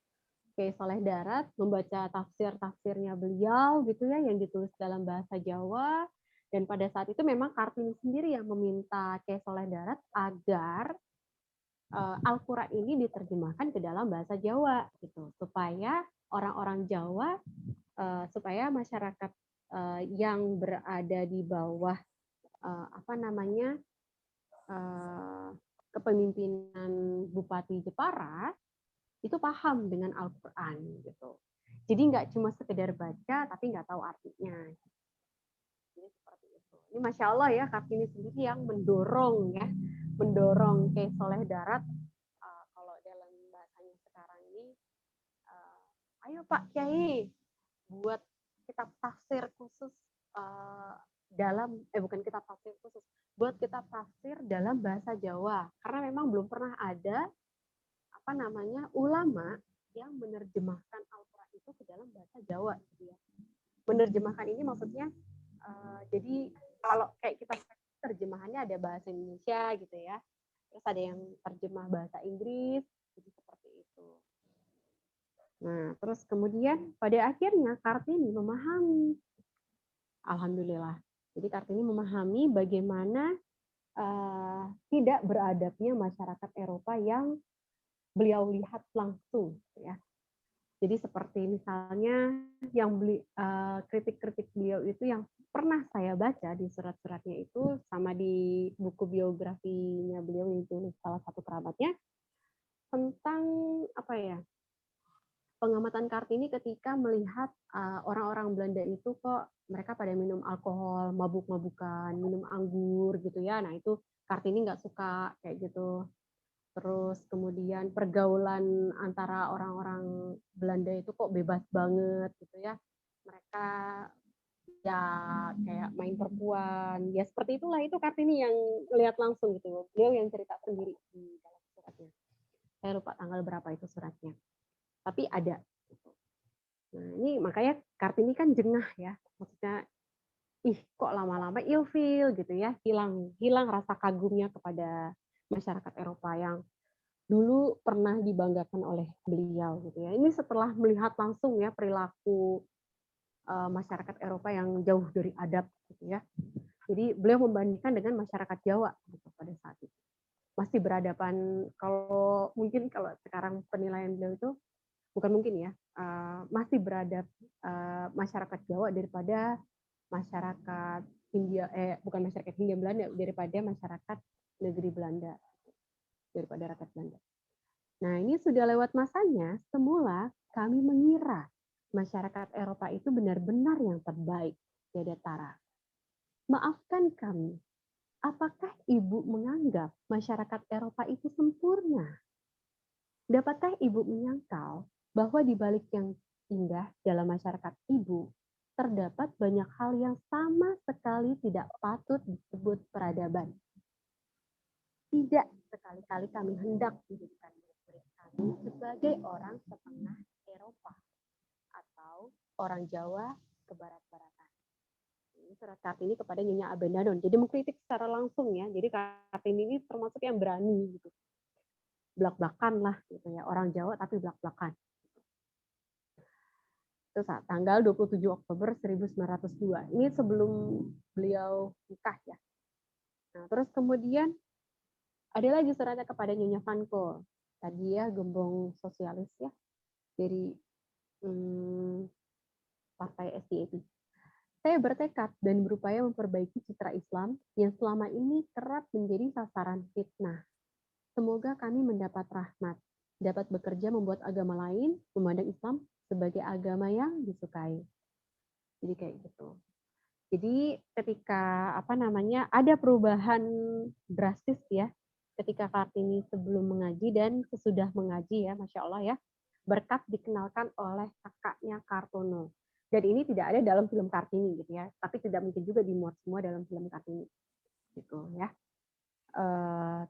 Kiai Soleh Darat, membaca tafsir-tafsirnya beliau gitu ya yang ditulis dalam bahasa Jawa, dan pada saat itu memang Kartini sendiri yang meminta Kiai Soleh Darat agar Al-Qur'an ini diterjemahkan ke dalam bahasa Jawa gitu, supaya orang-orang Jawa, supaya masyarakat yang berada di bawah kepemimpinan Bupati Jepara itu paham dengan Al-Quran gitu. Jadi nggak cuma sekedar baca tapi nggak tahu artinya. Jadi seperti itu. Ini Masya Allah ya, Kartini sendiri yang mendorong Kiai Soleh Darat, kalau dalam bahasanya sekarang ini, ayo Pak Kiai buat kitab tafsir khusus buat kitab tafsir dalam bahasa Jawa, karena memang belum pernah ada ulama yang menerjemahkan Al-Quran itu ke dalam bahasa Jawa gitu ya. Menerjemahkan ini maksudnya jadi kalau kayak kita terjemahannya ada bahasa Indonesia gitu ya, terus ada yang terjemah bahasa Inggris, jadi seperti Nah, terus kemudian pada akhirnya Kartini memahami, alhamdulillah. Jadi Kartini memahami bagaimana tidak beradabnya masyarakat Eropa yang beliau lihat langsung, ya. Jadi seperti misalnya yang kritik-kritik beliau itu yang pernah saya baca di surat-suratnya itu sama di buku biografinya beliau yang ditulis salah satu kerabatnya tentang apa ya, pengamatan Kartini ketika melihat orang-orang Belanda itu kok mereka pada minum alkohol, mabuk-mabukan, minum anggur gitu ya. Nah itu Kartini nggak suka kayak gitu. Terus kemudian pergaulan antara orang-orang Belanda itu kok bebas banget gitu ya. Mereka ya kayak main perempuan. Ya seperti itulah, itu Kartini yang lihat langsung gitu. Beliau yang cerita sendiri di dalam suratnya. Saya lupa tanggal berapa itu suratnya. Tapi ada. Nah ini makanya Kartini kan jengah ya. Maksudnya, kok lama-lama ilfil gitu ya. Hilang rasa kagumnya kepada masyarakat Eropa yang dulu pernah dibanggakan oleh beliau gitu ya. Ini setelah melihat langsung ya perilaku masyarakat Eropa yang jauh dari adab gitu ya. Jadi beliau membandingkan dengan masyarakat Jawa gitu, pada saat itu. Masih berhadapan, kalau sekarang penilaian beliau itu bukan mungkin ya, masih beradab masyarakat Jawa daripada masyarakat bukan masyarakat Hindia Belanda, daripada masyarakat negeri Belanda, daripada rakyat Belanda. Nah, ini sudah lewat masanya, semula kami mengira masyarakat Eropa itu benar-benar yang terbaik, tiada tara. Maafkan kami, apakah Ibu menganggap masyarakat Eropa itu sempurna? Dapatkah Ibu menyangkal bahwa di balik yang indah dalam masyarakat Ibu, terdapat banyak hal yang sama sekali tidak patut disebut peradaban? Tidak sekali-kali kami hendak menjadikan murid-murid kami sebagai orang setengah Eropa atau orang Jawa ke barat-baratan. Ini surat Kartini kepada Nyonya Abendanon. Jadi mengkritik secara langsung ya. Jadi Kartini ini termasuk yang berani gitu. Blak-blakan lah gitu ya. Orang Jawa tapi blak-blakan. Itu saat tanggal 27 Oktober 1902. Ini sebelum beliau nikah ya. Nah, terus kemudian ada lagi suratnya kepada Nyonya Van Kool. Tadi ya gembong sosialis ya dari partai SDAP. Saya bertekad dan berupaya memperbaiki citra Islam yang selama ini kerap menjadi sasaran fitnah. Semoga kami mendapat rahmat, dapat bekerja membuat agama lain memandang Islam sebagai agama yang disukai. Jadi kayak gitu. Jadi ketika ada perubahan drastis ya, ketika Kartini sebelum mengaji dan sesudah mengaji ya, Masya Allah ya, berkat dikenalkan oleh kakaknya Kartono. Dan ini tidak ada dalam film Kartini gitu ya, tapi tidak mungkin juga dimuat semua dalam film Kartini gitu ya.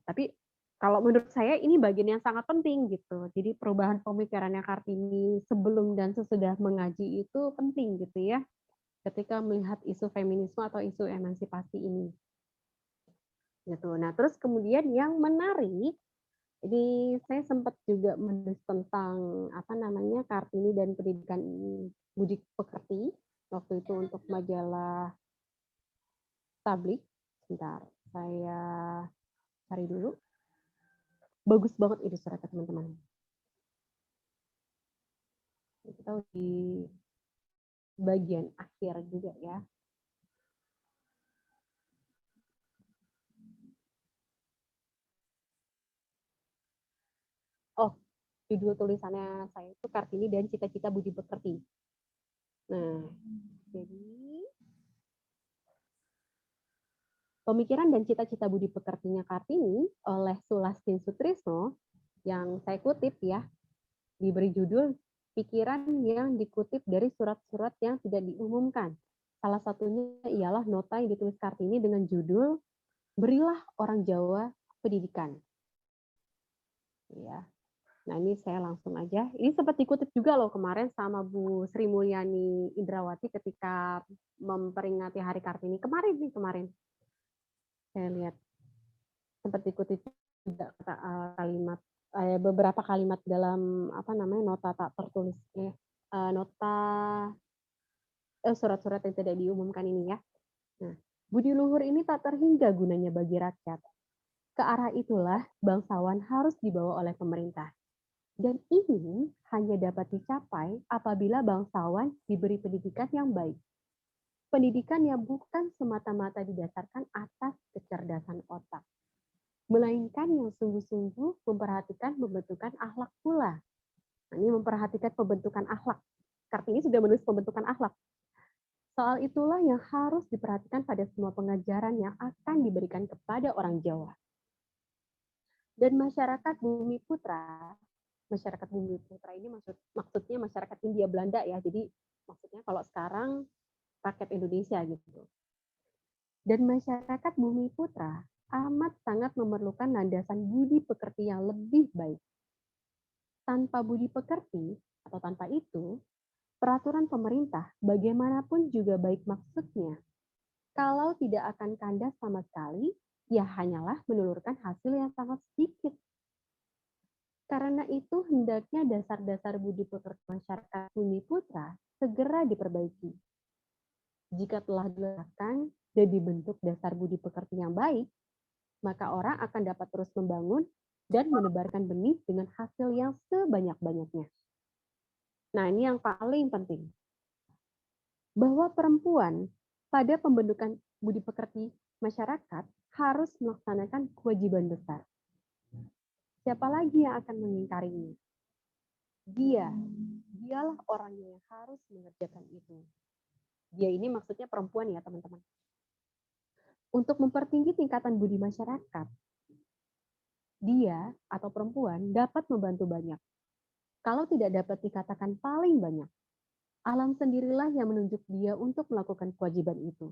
Tapi kalau menurut saya ini bagian yang sangat penting gitu. Jadi perubahan pemikirannya Kartini sebelum dan sesudah mengaji itu penting gitu ya, ketika melihat isu feminisme atau isu emansipasi ini. Gitu. Nah, terus kemudian yang menarik, ini saya sempat juga menulis tentang Kartini dan pendidikan budi pekerti waktu itu untuk majalah Tablik. Sebentar, saya cari dulu. Bagus banget ini suratnya teman-teman. Kita di bagian akhir juga ya. Oh, judul tulisannya saya itu Kartini dan Cita-Cita Budi Pekerti. Nah, jadi pemikiran dan cita-cita budi pekertinya Kartini oleh Sulastin Sutrisno yang saya kutip ya, diberi judul pikiran yang dikutip dari surat-surat yang tidak diumumkan. Salah satunya ialah nota yang ditulis Kartini dengan judul Berilah Orang Jawa Pendidikan. Ya. Nah ini saya langsung aja. Ini sempat dikutip juga loh kemarin sama Bu Sri Mulyani Indrawati ketika memperingati Hari Kartini. Kemarin. Saya lihat sempat dikutip juga kalimat beberapa kalimat dalam nota tak tertulis nota surat-surat yang tidak diumumkan ini ya. Nah, budi luhur ini tak terhingga gunanya bagi rakyat. Ke arah itulah bangsawan harus dibawa oleh pemerintah. Dan ini hanya dapat dicapai apabila bangsawan diberi pendidikan yang baik. Pendidikan yang bukan semata-mata didasarkan atas kecerdasan otak, melainkan yang sungguh-sungguh memperhatikan pembentukan akhlak pula. Nah, ini memperhatikan pembentukan akhlak. Kartini sudah menulis pembentukan akhlak. Soal itulah yang harus diperhatikan pada semua pengajaran yang akan diberikan kepada orang Jawa. Dan masyarakat Bumi Putra ini maksudnya masyarakat Hindia Belanda ya. Jadi maksudnya kalau sekarang rakyat Indonesia gitu. Dan masyarakat Bumi Putra amat sangat memerlukan landasan budi pekerti yang lebih baik. Tanpa budi pekerti atau tanpa itu, peraturan pemerintah bagaimanapun juga baik maksudnya, kalau tidak akan kandas sama sekali, ya hanyalah menelurkan hasil yang sangat sedikit. Karena itu hendaknya dasar-dasar budi pekerti masyarakat Bumi Putra segera diperbaiki. Jika telah diletakkan dan dibentuk dasar budi pekerti yang baik, maka orang akan dapat terus membangun dan menebarkan benih dengan hasil yang sebanyak-banyaknya. Nah, ini yang paling penting. Bahwa perempuan pada pembentukan budi pekerti masyarakat harus melaksanakan kewajiban besar. Siapa lagi yang akan mengingkarinya? Dialah orang yang harus mengerjakan itu. Dia ini maksudnya perempuan ya, teman-teman. Untuk mempertinggi tingkatan budi masyarakat, dia atau perempuan dapat membantu banyak. Kalau tidak dapat dikatakan paling banyak, alam sendirilah yang menunjuk dia untuk melakukan kewajiban itu.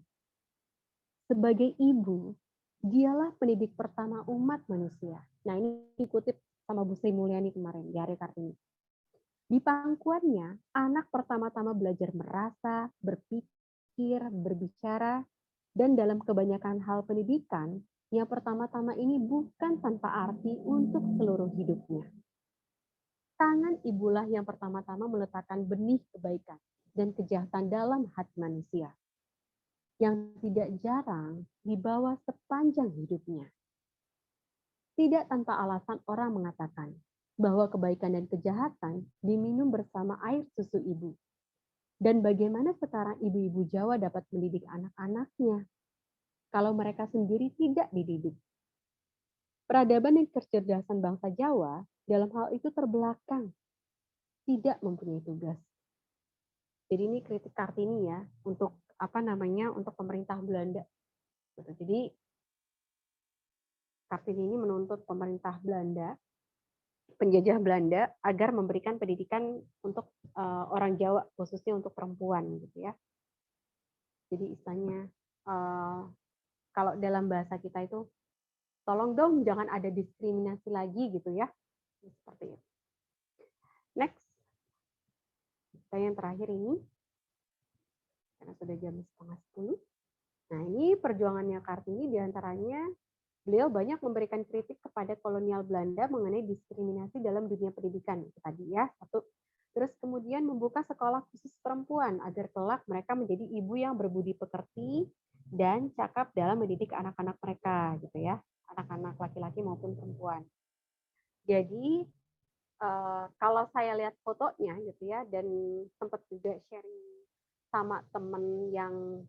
Sebagai ibu, dialah pendidik pertama umat manusia. Nah, ini dikutip sama Bu Sri Mulyani kemarin di Hari Kartini. Di pangkuannya, anak pertama-tama belajar merasa, berpikir, berbicara, dan dalam kebanyakan hal pendidikan, yang pertama-tama ini bukan tanpa arti untuk seluruh hidupnya. Tangan ibulah yang pertama-tama meletakkan benih kebaikan dan kejahatan dalam hati manusia, yang tidak jarang dibawa sepanjang hidupnya. Tidak tanpa alasan orang mengatakan bahwa kebaikan dan kejahatan diminum bersama air susu ibu. Dan bagaimana sekarang ibu-ibu Jawa dapat mendidik anak-anaknya kalau mereka sendiri tidak dididik? Peradaban dan kecerdasan bangsa Jawa dalam hal itu terbelakang, tidak mempunyai tugas. Jadi ini kritik Kartini ya untuk untuk pemerintah Belanda. Jadi Kartini ini menuntut pemerintah Belanda, penjajah Belanda, agar memberikan pendidikan untuk orang Jawa, khususnya untuk perempuan gitu ya. Jadi istilahnya kalau dalam bahasa kita itu, tolong dong jangan ada diskriminasi lagi gitu ya. Seperti itu. Next. Yang terakhir ini, karena sudah jam 9:30. Nah, ini perjuangannya Kartini diantaranya beliau banyak memberikan kritik kepada kolonial Belanda mengenai diskriminasi dalam dunia pendidikan. Itu tadi ya, satu. Terus kemudian membuka sekolah khusus perempuan agar kelak mereka menjadi ibu yang berbudi pekerti dan cakap dalam mendidik anak-anak mereka, gitu ya, anak-anak laki-laki maupun perempuan. Jadi kalau saya lihat fotonya gitu ya, dan sempat juga sharing sama teman yang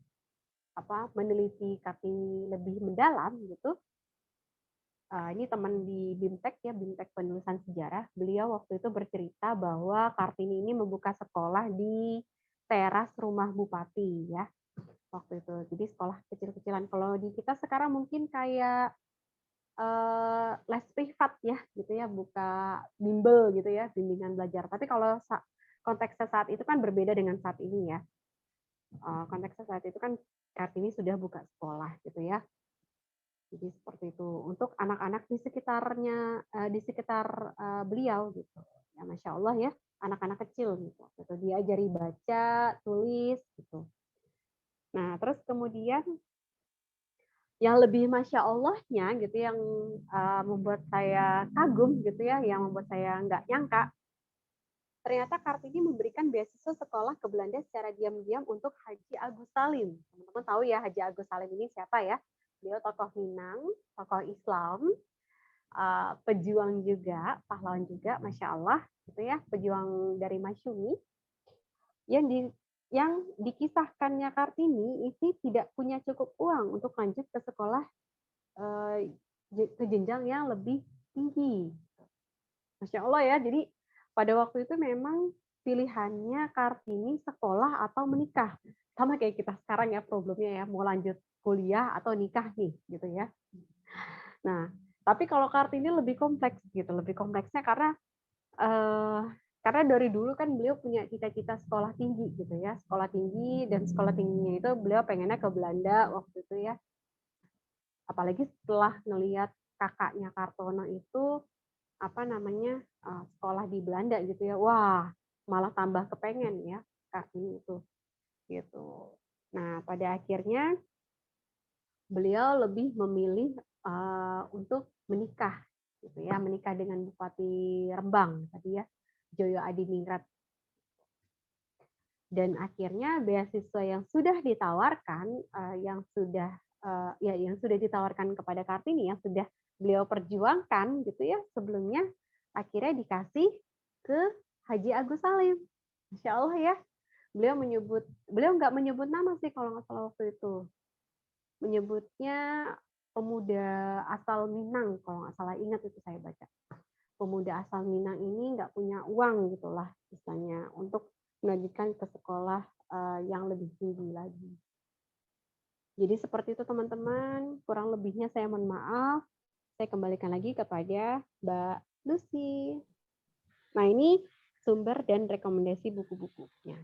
meneliti Kartini lebih mendalam gitu. Ini teman di BIMTEK ya, BIMTEK penulisan sejarah. Beliau waktu itu bercerita bahwa Kartini ini membuka sekolah di teras rumah bupati ya waktu itu. Jadi sekolah kecil-kecilan. Kalau di kita sekarang mungkin kayak les privat ya gitu ya, buka bimbel gitu ya, bimbingan belajar. Tapi kalau konteksnya saat itu kan berbeda dengan saat ini ya. Konteksnya saat itu kan Kartini sudah buka sekolah gitu ya. Jadi seperti itu untuk anak-anak di sekitarnya, di sekitar beliau gitu. Ya Masya Allah ya, anak-anak kecil gitu. Diajari baca, tulis gitu. Nah terus kemudian yang lebih masya Allahnya gitu, yang membuat saya kagum gitu ya, yang membuat saya nggak nyangka, ternyata Kartini memberikan beasiswa sekolah ke Belanda secara diam-diam untuk Haji Agus Salim. Teman-teman tahu ya Haji Agus Salim ini siapa ya? Beliau tokoh Minang, tokoh Islam, pejuang juga, pahlawan juga, masya Allah, gitu ya, pejuang dari Masyumi, yang dikisahkannya Kartini ini tidak punya cukup uang untuk lanjut ke sekolah ke jenjang yang lebih tinggi. Masya Allah ya, jadi pada waktu itu memang pilihannya Kartini sekolah atau menikah. Sama kayak kita sekarang ya problemnya ya, mau lanjut kuliah atau nikah nih gitu ya. Nah, tapi kalau Kartini lebih kompleks gitu, lebih kompleksnya karena dari dulu kan beliau punya cita-cita sekolah tinggi gitu ya, sekolah tinggi, dan sekolah tingginya itu beliau pengennya ke Belanda waktu itu ya. Apalagi setelah ngelihat kakaknya Kartono itu sekolah di Belanda gitu ya, wah malah tambah kepengen ya Kartini itu gitu. Nah pada akhirnya beliau lebih memilih untuk menikah gitu ya, menikah dengan Bupati Rembang tadi ya, Joyo Adiningrat. Dan akhirnya beasiswa yang sudah ditawarkan, yang sudah ditawarkan kepada Kartini, yang sudah beliau perjuangkan gitu ya sebelumnya, akhirnya dikasih ke Haji Agus Salim. Masya Allah ya, beliau nggak menyebut nama sih kalau nggak salah waktu itu, menyebutnya pemuda asal Minang kalau nggak salah, ingat itu saya baca. Pemuda asal Minang ini nggak punya uang gitulah misalnya untuk melanjutkan ke sekolah yang lebih tinggi lagi. Jadi seperti itu teman-teman, kurang lebihnya saya mohon maaf. Saya kembalikan lagi kepada Mbak Lucy. Nah ini sumber dan rekomendasi buku-bukunya.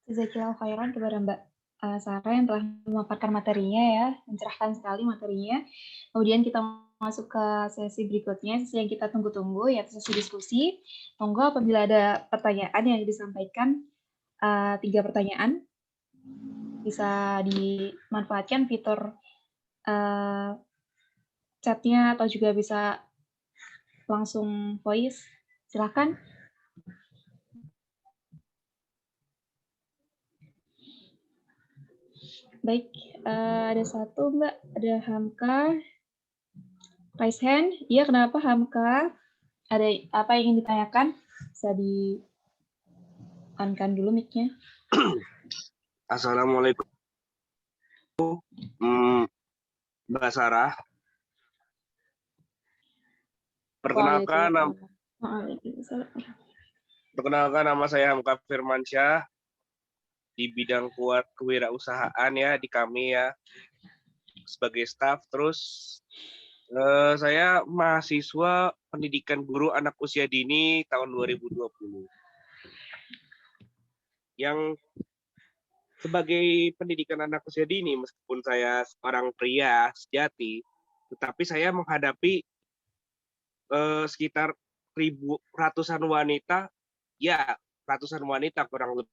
Jazakallahu khairan kepada Mbak Sarah yang telah memaparkan materinya ya, mencerahkan sekali materinya. Kemudian kita masuk ke sesi berikutnya, sesi yang kita tunggu-tunggu, yaitu sesi diskusi. Monggo apabila ada pertanyaan yang disampaikan, 3 pertanyaan, bisa dimanfaatkan fitur chatnya atau juga bisa langsung voice. Silakan. Baik, ada satu Mbak, ada Hamka, raise hand. Iya, kenapa Hamka? Ada apa yang ingin ditanyakan? Bisa di-on-kan dulu mic-nya. Assalamualaikum, Mbak Sarah. Perkenalkan nama saya Hamka Firmansyah, di bidang kewirausahaan ya di kami ya, sebagai staf. Terus saya mahasiswa pendidikan guru anak usia dini tahun 2020. Yang sebagai pendidikan anak usia dini, meskipun saya seorang pria sejati, tetapi saya menghadapi sekitar ratusan wanita kurang lebih.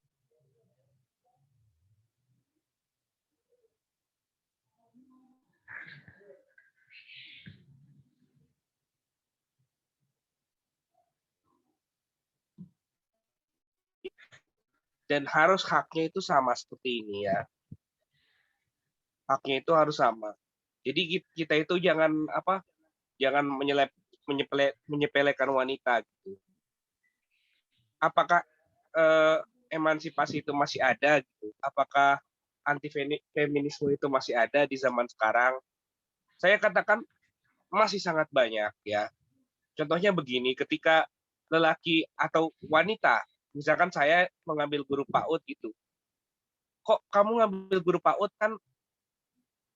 Dan harus haknya itu sama seperti ini ya. Haknya itu harus sama. Jadi kita itu jangan menyepelekan wanita gitu. Apakah emansipasi itu masih ada gitu? Apakah anti feminisme itu masih ada di zaman sekarang? Saya katakan masih sangat banyak ya. Contohnya begini, ketika lelaki atau wanita, misalkan saya mengambil guru PAUD gitu, kok kamu ngambil guru PAUD, kan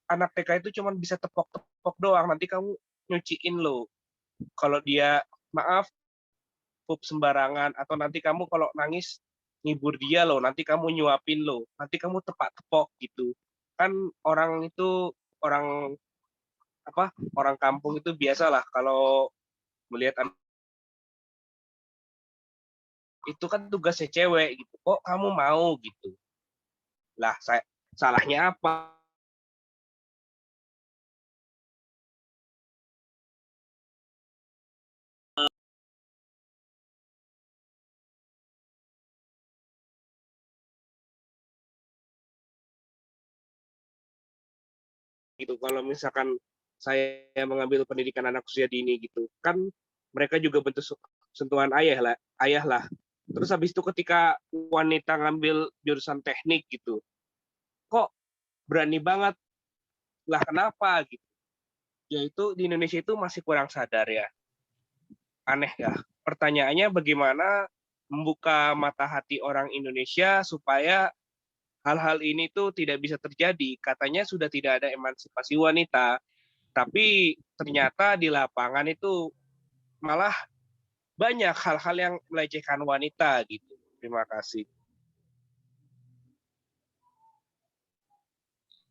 anak TK itu cuma bisa tepok-tepok doang, nanti kamu nyuciin lo. Kalau dia maaf pup sembarangan, atau nanti kamu kalau nangis ngibur dia lo, nanti kamu nyuapin lo, nanti kamu tepak-tepok gitu. Kan orang kampung itu biasalah kalau melihat itu kan tugasnya cewek gitu, kok kamu mau gitu. Lah salahnya apa? gitu. Kalau misalkan saya mengambil pendidikan anak usia dini gitu, kan mereka juga bentuk sentuhan ayah lah. Terus habis itu ketika wanita ngambil jurusan teknik gitu, kok berani banget lah, kenapa gitu? Yaitu di Indonesia itu masih kurang sadar ya. Aneh ya. Pertanyaannya bagaimana membuka mata hati orang Indonesia supaya hal-hal ini tuh tidak bisa terjadi. Katanya sudah tidak ada emansipasi wanita, tapi ternyata di lapangan itu malah banyak hal-hal yang melecehkan wanita gitu. Terima kasih.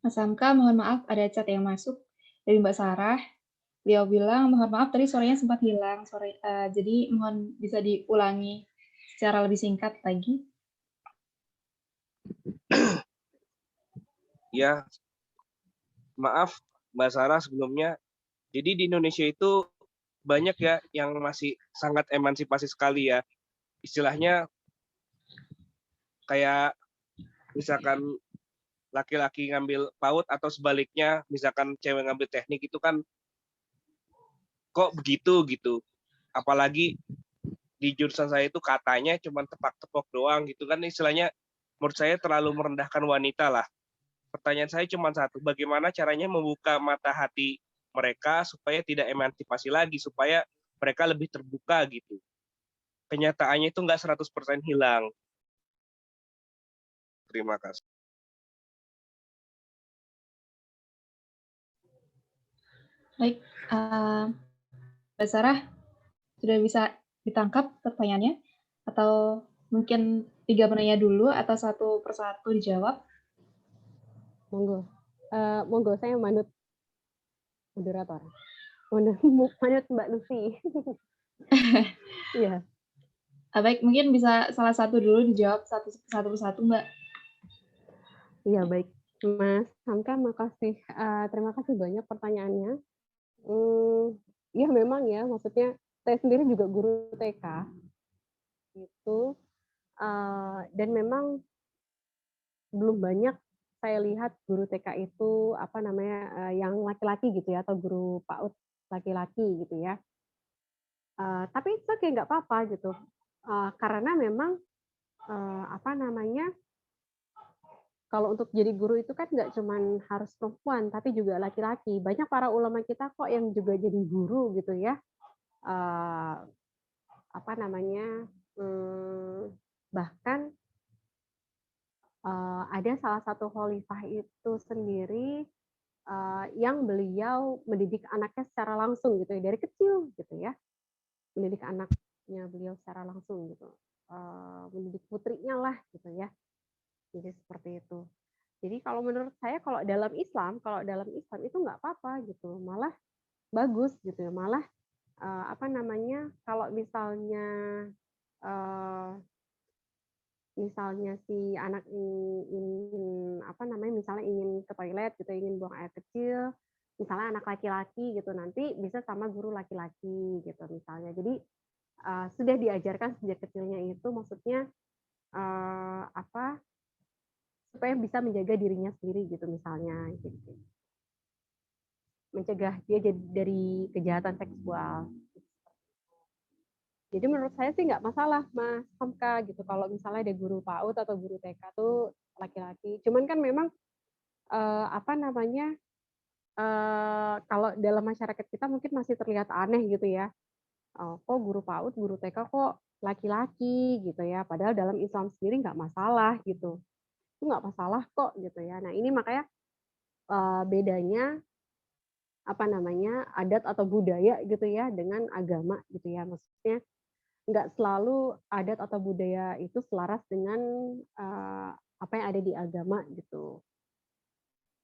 Mas Hamka, mohon maaf ada chat yang masuk dari Mbak Sarah. Beliau bilang, mohon maaf tadi suaranya sempat hilang, jadi mohon bisa diulangi secara lebih singkat lagi. Ya, maaf Mbak Sarah sebelumnya. Jadi di Indonesia itu banyak ya yang masih sangat emansipasi sekali ya. Istilahnya kayak misalkan laki-laki ngambil PAUD atau sebaliknya, misalkan cewek ngambil teknik itu kan kok begitu gitu. Apalagi di jurusan saya itu katanya cuma tepak-tepok doang gitu kan, istilahnya menurut saya terlalu merendahkan wanita lah. Pertanyaan saya cuma satu, bagaimana caranya membuka mata hati mereka supaya tidak emansipasi lagi, supaya mereka lebih terbuka gitu. Kenyataannya itu nggak 100% hilang. Terima kasih. Baik, Mbak Sarah, sudah bisa ditangkap pertanyaannya? Atau mungkin 3 penanya dulu atau satu persatu dijawab? Monggo. Monggo, saya manut moderator. Manut Mbak Lucy. Iya. Baik, mungkin bisa salah satu dulu dijawab satu persatu, Mbak. Iya, baik. Mas Hamka, makasih. Terima kasih banyak pertanyaannya. Ya memang ya, maksudnya saya sendiri juga guru TK. Itu, dan memang belum banyak saya lihat guru TK itu yang laki-laki gitu ya, atau guru PAUD laki-laki gitu ya. Tapi itu oke, nggak apa-apa gitu. Karena memang kalau untuk jadi guru itu kan nggak cuman harus perempuan, tapi juga laki-laki. Banyak para ulama kita kok yang juga jadi guru gitu ya. Bahkan ada salah satu khalifah itu sendiri yang beliau mendidik anaknya secara langsung gitu ya, dari kecil gitu ya, mendidik anaknya beliau secara langsung gitu, mendidik putrinya lah gitu ya. Jadi seperti itu. Jadi kalau menurut saya kalau dalam Islam itu nggak apa-apa gitu, malah bagus gitu ya, malah kalau misalnya si anak misalnya ingin ke toilet gitu, ingin buang air kecil, misalnya anak laki-laki gitu, nanti bisa sama guru laki-laki gitu misalnya. Jadi sudah diajarkan sejak kecilnya itu, maksudnya supaya bisa menjaga dirinya sendiri gitu misalnya gitu. Mencegah dia dari kejahatan seksual. Jadi menurut saya sih nggak masalah, Mas Hamka gitu, kalau misalnya ada guru PAUD atau guru TK tuh laki-laki. Cuman kan memang kalau dalam masyarakat kita mungkin masih terlihat aneh gitu ya. Kok guru PAUD, guru TK kok laki-laki gitu ya. Padahal dalam Islam sendiri nggak masalah gitu. Itu nggak masalah kok gitu ya. Nah ini makanya bedanya adat atau budaya gitu ya dengan agama gitu ya. Maksudnya nggak selalu adat atau budaya itu selaras dengan apa yang ada di agama gitu.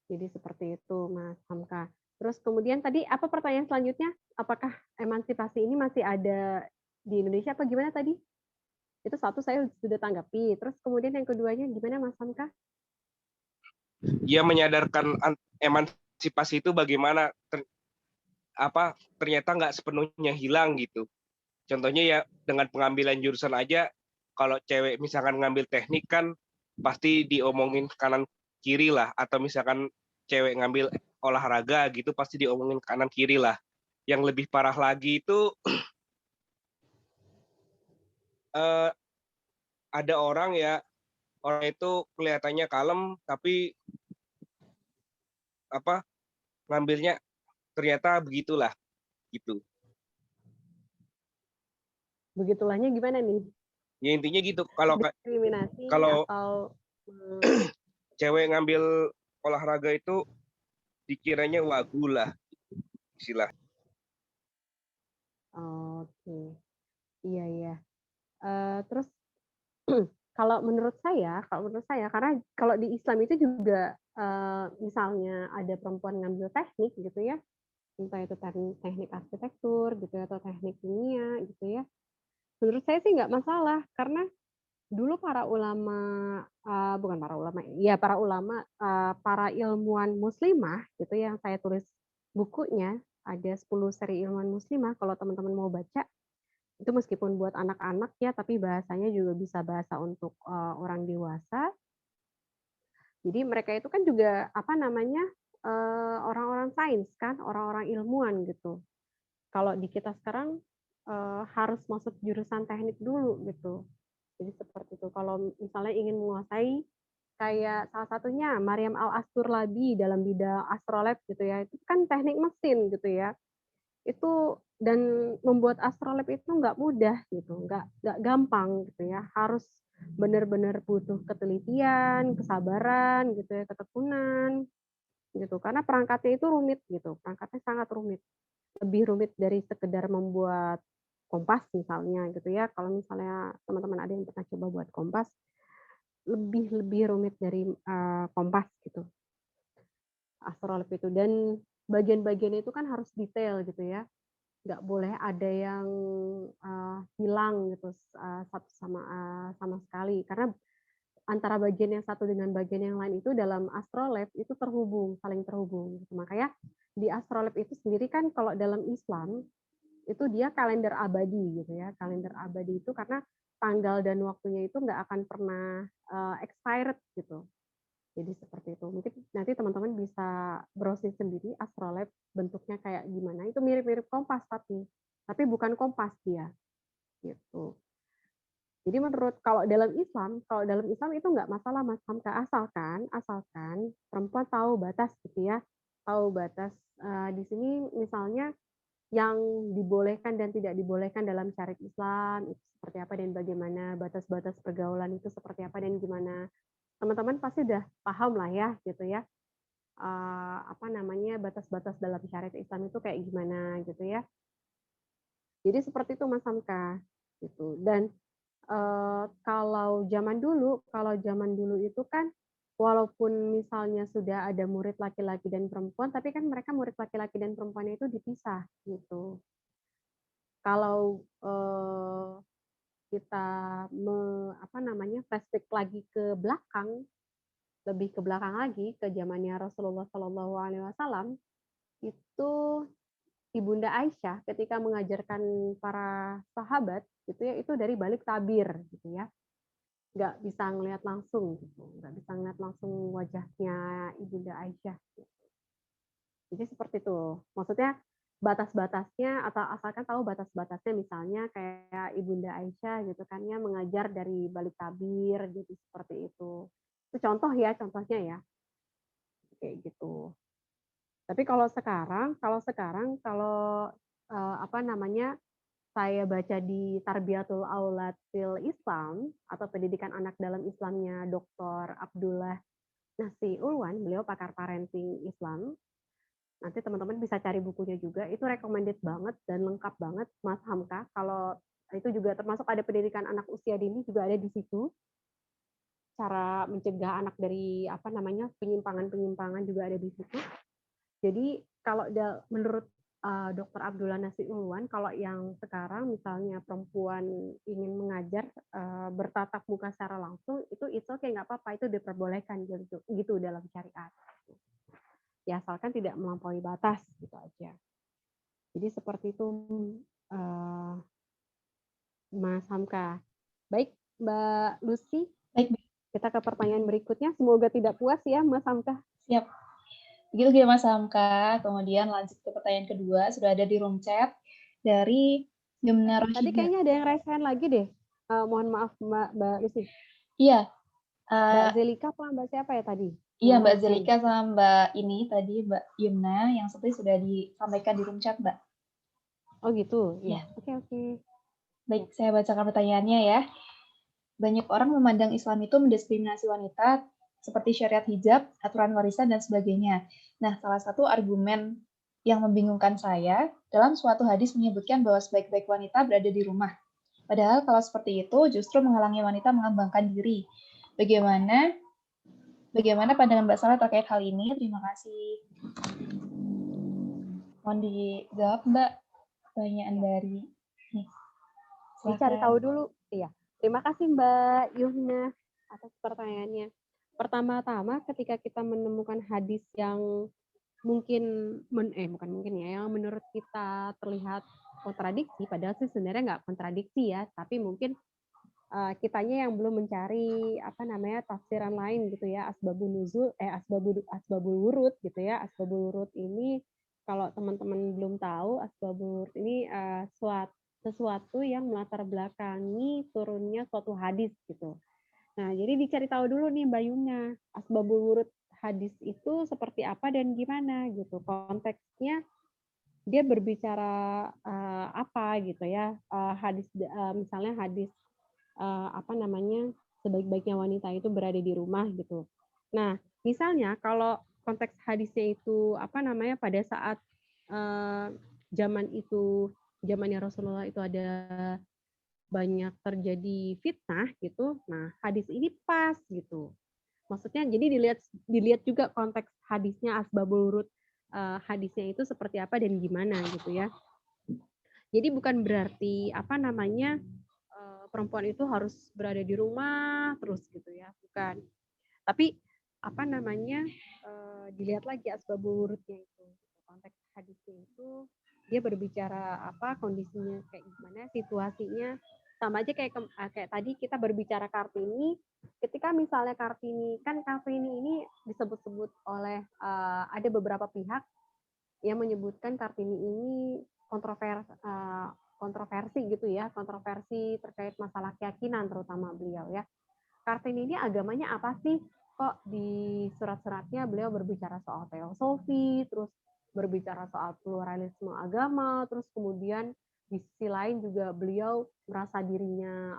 Jadi seperti itu, Mas Hamka. Terus kemudian tadi apa pertanyaan selanjutnya? Apakah emansipasi ini masih ada di Indonesia apa gimana tadi? Itu satu saya sudah tanggapi. Terus kemudian yang keduanya gimana, Mas Hamka? Ya, menyadarkan emansipasi itu bagaimana ternyata nggak sepenuhnya hilang gitu. Contohnya ya dengan pengambilan jurusan aja, kalau cewek misalkan ngambil teknik kan pasti diomongin kanan kiri lah, atau misalkan cewek ngambil olahraga gitu pasti diomongin kanan kiri lah. Yang lebih parah lagi itu ada orang itu kelihatannya kalem tapi ngambilnya ternyata begitulah gitu. Begitulahnya gimana nih? Ya intinya gitu, kalau Diskriminasi kalau atau cewek ngambil olahraga itu dikiranya wagu lah istilah. Oke, iya. Terus kalau menurut saya, karena kalau di Islam itu juga misalnya ada perempuan ngambil teknik gitu ya, entah itu teknik arsitektur gitu ya, atau teknik kimia gitu ya. Menurut saya sih nggak masalah, karena dulu para ulama, para ilmuwan muslimah gitu yang saya tulis bukunya, ada 10 seri ilmuwan muslimah, kalau teman-teman mau baca, itu meskipun buat anak-anak ya, tapi bahasanya juga bisa bahasa untuk orang dewasa. Jadi mereka itu kan juga orang-orang sains kan, orang-orang ilmuwan gitu. Kalau di kita sekarang harus masuk jurusan teknik dulu gitu. Jadi seperti itu. Kalau misalnya ingin menguasai kayak salah satunya Maryam Al-Asturlabi dalam bidang astrolab gitu ya, itu kan teknik mesin gitu ya. Itu dan membuat astrolab itu nggak mudah gitu, nggak gampang gitu ya. Harus benar-benar butuh ketelitian, kesabaran gitu ya, ketekunan gitu. Karena perangkatnya itu rumit gitu, perangkatnya sangat rumit. Lebih rumit dari sekedar membuat kompas misalnya gitu ya. Kalau misalnya teman-teman ada yang pernah coba buat kompas, lebih rumit dari kompas gitu, astrolab itu. Dan bagian-bagian itu kan harus detail gitu ya, nggak boleh ada yang hilang gitu satu sama sekali, karena antara bagian yang satu dengan bagian yang lain itu dalam astrolab itu saling terhubung gitu. Makanya di astrolab itu sendiri kan kalau dalam Islam itu dia kalender abadi gitu ya. Kalender abadi itu karena tanggal dan waktunya itu nggak akan pernah expired gitu. Jadi seperti itu. Mungkin nanti teman-teman bisa browsing sendiri astrolab bentuknya kayak gimana. Itu mirip-mirip kompas tapi bukan kompas dia gitu. Jadi menurut kalau dalam Islam itu nggak masalah Mas Hamka, asalkan perempuan tahu batas gitu ya. Tahu batas di sini misalnya yang dibolehkan dan tidak dibolehkan dalam syariat Islam itu seperti apa dan bagaimana, batas-batas pergaulan itu seperti apa dan gimana. Teman-teman pasti udah paham lah ya gitu ya. Batas-batas dalam syariat Islam itu kayak gimana gitu ya. Jadi seperti itu Mas Hamka gitu. Dan kalau zaman dulu itu kan walaupun misalnya sudah ada murid laki-laki dan perempuan, tapi kan mereka murid laki-laki dan perempuannya itu dipisah gitu. Kalau kita flashback lagi ke belakang, lebih ke belakang lagi ke zamannya Rasulullah Shallallahu Alaihi Wasallam, itu Ibunda Aisyah ketika mengajarkan para sahabat gitu ya, itu dari balik tabir gitu ya, nggak bisa ngelihat langsung gitu, nggak bisa ngelihat langsung wajahnya Ibunda Aisyah gitu. Jadi seperti itu, maksudnya batas-batasnya atau asalkan tahu batas-batasnya, misalnya kayak Ibunda Aisyah gitu kan ya, mengajar dari balik tabir gitu, seperti itu contohnya ya kayak gitu. Tapi kalau sekarang saya baca di Tarbiyatul Aulad fil Islam atau pendidikan anak dalam Islamnya Dr. Abdullah Nasi Ulwan, beliau pakar parenting Islam. Nanti teman-teman bisa cari bukunya juga, itu recommended banget dan lengkap banget Mas Hamka. Kalau itu juga termasuk ada pendidikan anak usia dini juga ada di situ. Cara mencegah anak dari penyimpangan-penyimpangan juga ada di situ. Jadi kalau menurut Dr. Abdullah Nasi Ulwan, kalau yang sekarang misalnya perempuan ingin mengajar bertatap muka secara langsung, itu okay, nggak apa-apa, itu diperbolehkan gitu dalam syariat. Ya asalkan tidak melampaui batas gitu aja. Jadi seperti itu Mas Hamka. Baik Mbak Lucy, Baik, kita ke pertanyaan berikutnya. Semoga tidak puas ya Mas Hamka. siap. Begitu ya Mas Hamka. Kemudian lanjut ke pertanyaan kedua, sudah ada di room chat dari Yumna Tadi Roshida. kayaknya ada yang raise hand lagi deh. Mohon maaf Mbak Lucy. Iya, Mbak Zelika apa Mbak siapa ya tadi? iya Yang Mbak raise hand? Zelika sama Mbak ini tadi Mbak Yumna yang seperti sudah disampaikan di room chat, Mbak. Oh gitu. Iya. Ya. Oke. Baik, saya bacakan pertanyaannya ya. Banyak orang memandang Islam itu mendiskriminasi wanita seperti syariat hijab, aturan warisan, dan sebagainya. Nah, salah satu argumen yang membingungkan saya, dalam suatu hadis menyebutkan bahwa sebaik-baik wanita berada di rumah. Padahal kalau seperti itu justru menghalangi wanita mengembangkan diri. Bagaimana pandangan Mbak Sarah terkait hal ini? Terima kasih. Mohon dijawab, Mbak. Pertanyaan dari Dicari tahu dulu. Iya. Terima kasih Mbak Yuhna atas pertanyaannya. Pertama-tama ketika kita menemukan hadis yang bukan mungkin ya, yang menurut kita terlihat kontradiksi, padahal sih sebenarnya nggak kontradiksi ya, tapi mungkin kitanya yang belum mencari tafsiran lain gitu ya, asbabul wurud gitu ya. Asbabul wurud ini kalau teman-teman belum tahu, asbabul wurud ini sesuatu yang melatar belakangi turunnya suatu hadis gitu. Nah, jadi dicari tahu dulu nih Mbak Yuna, asbabul wurud hadis itu seperti apa dan gimana gitu. Konteksnya dia berbicara apa gitu ya. Misalnya hadis sebaik-baiknya wanita itu berada di rumah gitu. Nah, misalnya kalau konteks hadisnya itu pada saat zamannya Rasulullah itu ada banyak terjadi fitnah gitu. Nah, hadis ini pas gitu. Maksudnya jadi dilihat juga konteks hadisnya, asbabul wurud hadisnya itu seperti apa dan gimana gitu ya. Jadi bukan berarti perempuan itu harus berada di rumah terus gitu ya, bukan. Tapi dilihat lagi asbabul wurudnya itu, konteks hadisnya itu dia berbicara apa, kondisinya kayak gimana, situasinya. Sama aja kayak tadi kita berbicara Kartini, ketika misalnya Kartini ini disebut-sebut oleh ada beberapa pihak yang menyebutkan Kartini ini kontroversi gitu ya, kontroversi terkait masalah keyakinan terutama beliau ya. Kartini ini agamanya apa sih? Kok di surat-suratnya beliau berbicara soal teosofi, terus berbicara soal pluralisme agama, terus kemudian di sisi lain juga beliau merasa dirinya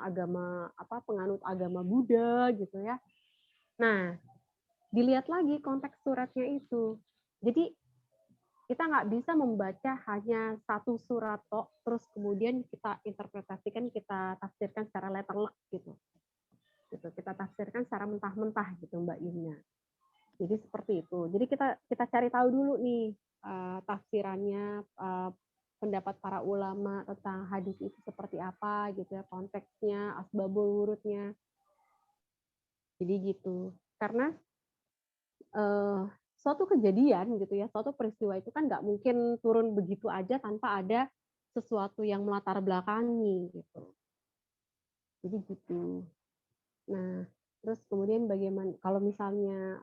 penganut agama Buddha gitu ya. Nah, dilihat lagi konteks suratnya itu. Jadi kita nggak bisa membaca hanya satu surat terus kemudian kita interpretasikan, kita tafsirkan secara letterlek gitu. Kita tafsirkan secara mentah-mentah gitu Mbak Yuna. Jadi seperti itu. Jadi kita cari tahu dulu nih tafsirannya, pendapat para ulama tentang hadis itu seperti apa gitu ya, konteksnya, asbabul wurudnya. Jadi gitu. Karena suatu kejadian gitu ya, suatu peristiwa itu kan nggak mungkin turun begitu aja tanpa ada sesuatu yang melatar belakangi gitu. Jadi gitu. Nah, terus kemudian bagaimana kalau misalnya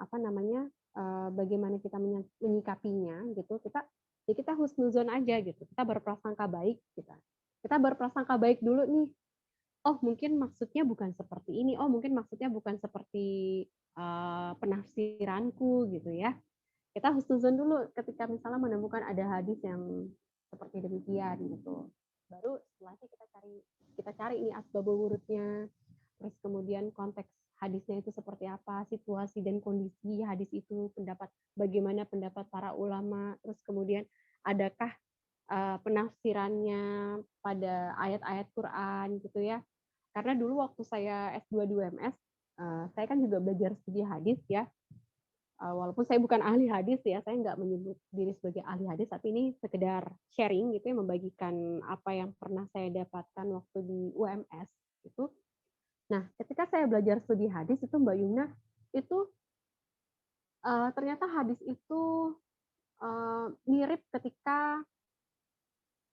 bagaimana kita menyikapinya gitu, kita husnuzon aja gitu, kita berprasangka baik kita berprasangka baik dulu nih. Oh mungkin maksudnya bukan seperti ini, oh mungkin maksudnya bukan seperti penafsiranku gitu ya. Kita husnuzon dulu ketika misalnya menemukan ada hadis yang seperti demikian gitu. Baru setelahnya kita cari ini asbabul wurudnya, terus kemudian konteks hadisnya itu seperti apa, situasi dan kondisi hadis itu, bagaimana pendapat para ulama, terus kemudian adakah penafsirannya pada ayat-ayat Quran gitu ya. Karena dulu waktu saya S2 di UMS, saya kan juga belajar studi hadis ya. Walaupun saya bukan ahli hadis ya, saya nggak menyebut diri sebagai ahli hadis, tapi ini sekedar sharing gitu ya, membagikan apa yang pernah saya dapatkan waktu di UMS gitu. Nah, ketika saya belajar studi hadis itu Mbak Yuna, itu ternyata hadis itu mirip ketika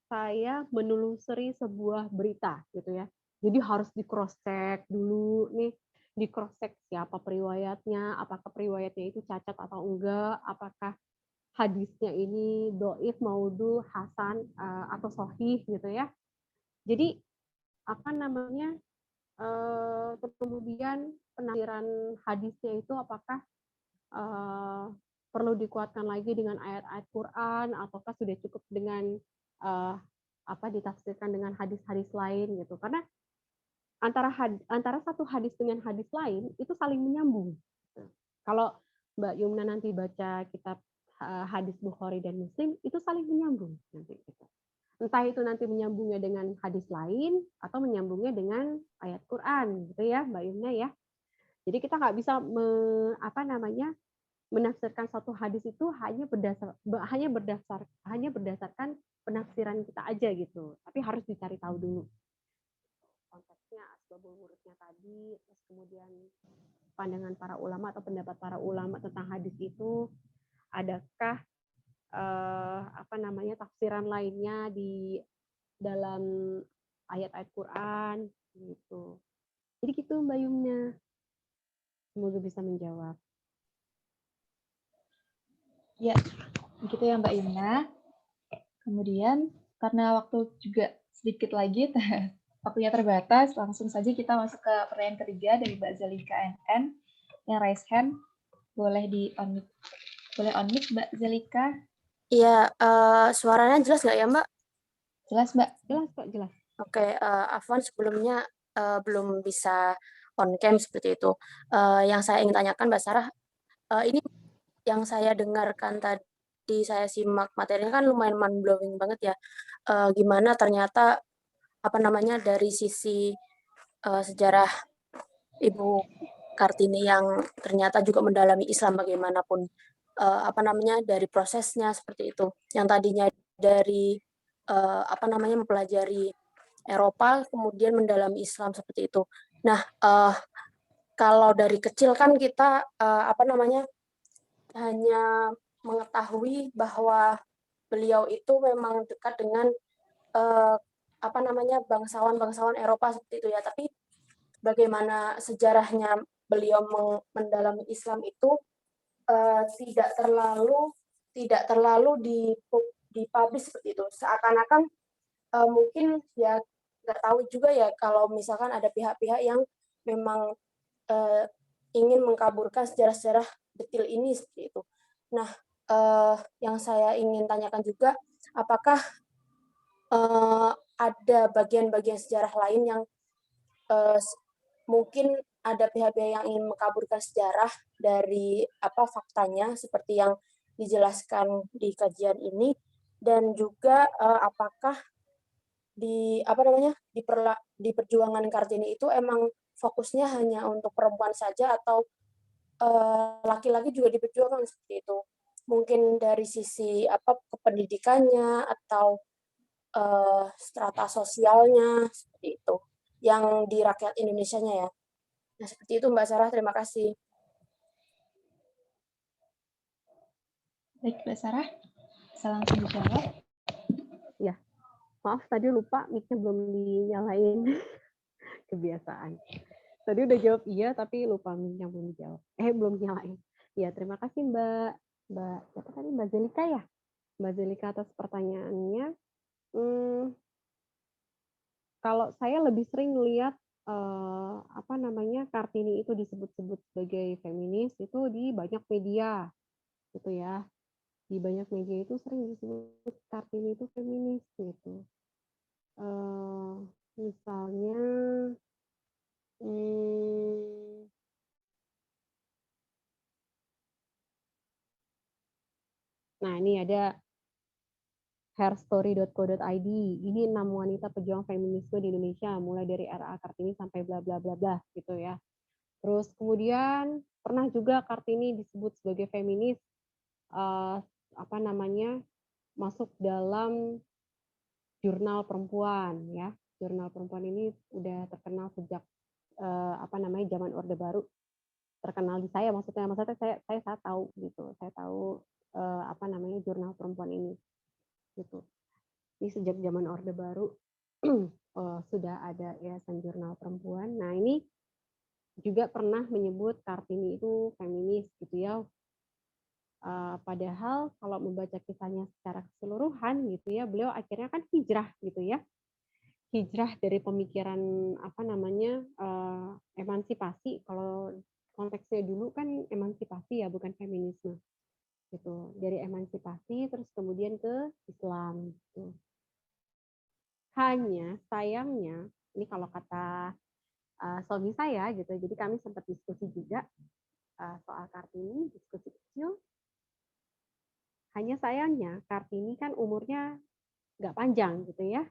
saya menelusuri sebuah berita gitu ya. Jadi harus di cross check dulu nih, di cross check siapa periwayatnya, apakah periwayatnya itu cacat atau enggak, apakah hadisnya ini doif, maudhu, hasan, atau sahih gitu ya. Jadi apa namanya, kemudian penafsiran hadisnya itu apakah perlu dikuatkan lagi dengan ayat-ayat Quran ataukah sudah cukup dengan ditafsirkan dengan hadis-hadis lain gitu. Karena antara satu hadis dengan hadis lain itu saling menyambung. Kalau Mbak Yumna nanti baca kitab hadis Bukhari dan Muslim, itu saling menyambung nanti gitu. Entah itu nanti menyambungnya dengan hadis lain atau menyambungnya dengan ayat Quran gitu ya Mbak Yumna ya. Jadi kita nggak bisa menafsirkan satu hadis itu hanya berdasarkan penafsiran kita aja gitu. Tapi harus dicari tahu dulu konteksnya, asbabul wurudnya tadi, terus kemudian pandangan para ulama atau pendapat para ulama tentang hadis itu, adakah tafsiran lainnya di dalam ayat-ayat Quran gitu. Jadi gitu Mbak Yumna. Semoga bisa menjawab. Ya, begitu ya Mbak Yumna. Kemudian karena waktu juga sedikit lagi, waktunya terbatas, langsung saja kita masuk ke pertanyaan ketiga dari Mbak Zalika NN yang raise hand. Boleh di-unmute. Boleh unmute Mbak Zalika? Iya, suaranya jelas nggak ya Mbak? Jelas Mbak? Jelas kok, jelas. Oke, Afwan sebelumnya belum bisa on cam seperti itu. Yang saya ingin tanyakan Mbak Sarah, ini yang saya dengarkan tadi, saya simak materinya kan lumayan mind-blowing banget ya. Gimana ternyata dari sisi sejarah Ibu Kartini yang ternyata juga mendalami Islam bagaimanapun dari prosesnya seperti itu. Yang tadinya dari mempelajari Eropa kemudian mendalami Islam seperti itu. Nah, kalau dari kecil kan kita hanya mengetahui bahwa beliau itu memang dekat dengan bangsawan-bangsawan Eropa seperti itu ya. Tapi bagaimana sejarahnya beliau mendalami Islam itu tidak terlalu dipublish seperti itu. Seakan-akan mungkin ya nggak tahu juga ya kalau misalkan ada pihak-pihak yang memang ingin mengkaburkan sejarah-sejarah detil ini seperti itu. Nah, yang saya ingin tanyakan juga, apakah ada bagian-bagian sejarah lain yang mungkin ada pihak-pihak yang ingin mengkaburkan sejarah dari faktanya seperti yang dijelaskan di kajian ini, dan juga apakah di perjuangan Kartini itu emang fokusnya hanya untuk perempuan saja atau laki-laki juga diperjuangkan seperti itu. Mungkin dari sisi kependidikannya atau strata sosialnya seperti itu yang di rakyat Indonesianya ya. Nah, seperti itu Mbak Sarah, terima kasih. Baik Mbak Sarah, bisa langsung dijawab. Ya, maaf tadi lupa mic-nya belum dinyalain. Kebiasaan. Tadi udah jawab iya, tapi lupa mic-nya belum dijawab. Belum nyalain. Ya, terima kasih siapa tadi? Mbak Zelika ya? Mbak Zelika atas pertanyaannya. Kalau saya lebih sering lihat Kartini itu disebut-sebut sebagai feminis itu di banyak media gitu ya. Di banyak media itu sering disebut Kartini itu feminis gitu. Misalnya nah ini ada hairstory.co.id. Ini 6 wanita pejuang feminisme di Indonesia, mulai dari RA Kartini sampai bla bla bla bla gitu ya. Terus kemudian pernah juga Kartini disebut sebagai feminis masuk dalam jurnal perempuan ya. Jurnal perempuan ini udah terkenal sejak zaman Orde Baru. Terkenal di saya maksudnya saya tahu gitu. Saya tahu jurnal perempuan ini. Gitu. Ini sejak zaman Orde Baru sudah ada Yayasan Jurnal Perempuan. Nah, ini juga pernah menyebut Kartini itu feminis gitu ya. Padahal kalau membaca kisahnya secara keseluruhan gitu ya, beliau akhirnya kan hijrah gitu ya. Hijrah dari pemikiran emansipasi. Kalau konteksnya dulu kan emansipasi ya, bukan feminisme. Gitu. Dari emansipasi terus kemudian ke Islam gitu. Hanya sayangnya, ini kalau kata suami saya gitu, jadi kami sempat diskusi juga soal Kartini, diskusi kecil. Hanya sayangnya Kartini kan umurnya nggak panjang gitu ya.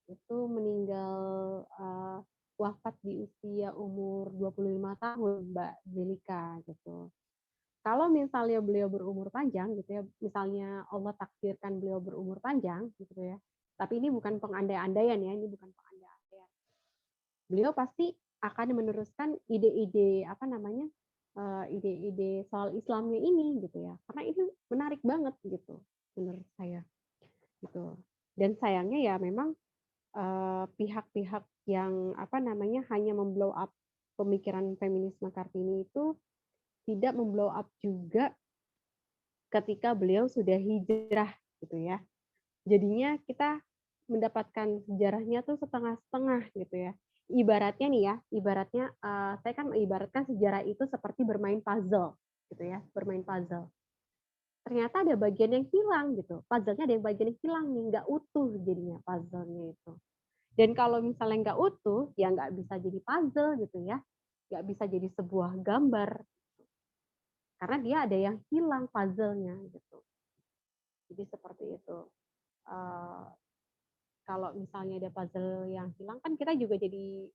Itu meninggal wafat di usia umur 25 tahun, Mbak Zelika gitu. Kalau misalnya beliau berumur panjang gitu ya, misalnya Allah takdirkan beliau berumur panjang gitu ya. Tapi ini bukan pengandai-andaian ya, ini bukan pengandai-andaian. Beliau pasti akan meneruskan ide-ide ide-ide soal Islamnya ini gitu ya. Karena itu menarik banget gitu menurut saya. Gitu. Dan sayangnya ya memang pihak-pihak yang hanya memblow up pemikiran feminisme Kartini itu tidak memblow up juga ketika beliau sudah hijrah gitu ya. Jadinya kita mendapatkan sejarahnya tuh setengah-setengah gitu ya. Ibaratnya nih ya, saya kan mengibaratkan sejarah itu seperti bermain puzzle gitu ya, bermain puzzle. Ternyata ada bagian yang hilang gitu. Puzzle-nya ada bagian yang hilang nih, nggak utuh jadinya puzzle-nya itu. Dan kalau misalnya nggak utuh, ya nggak bisa jadi puzzle gitu ya. Nggak bisa jadi sebuah gambar. Karena dia ada yang hilang puzzle-nya gitu. Jadi seperti itu. Kalau misalnya ada puzzle yang hilang, kan kita juga jadi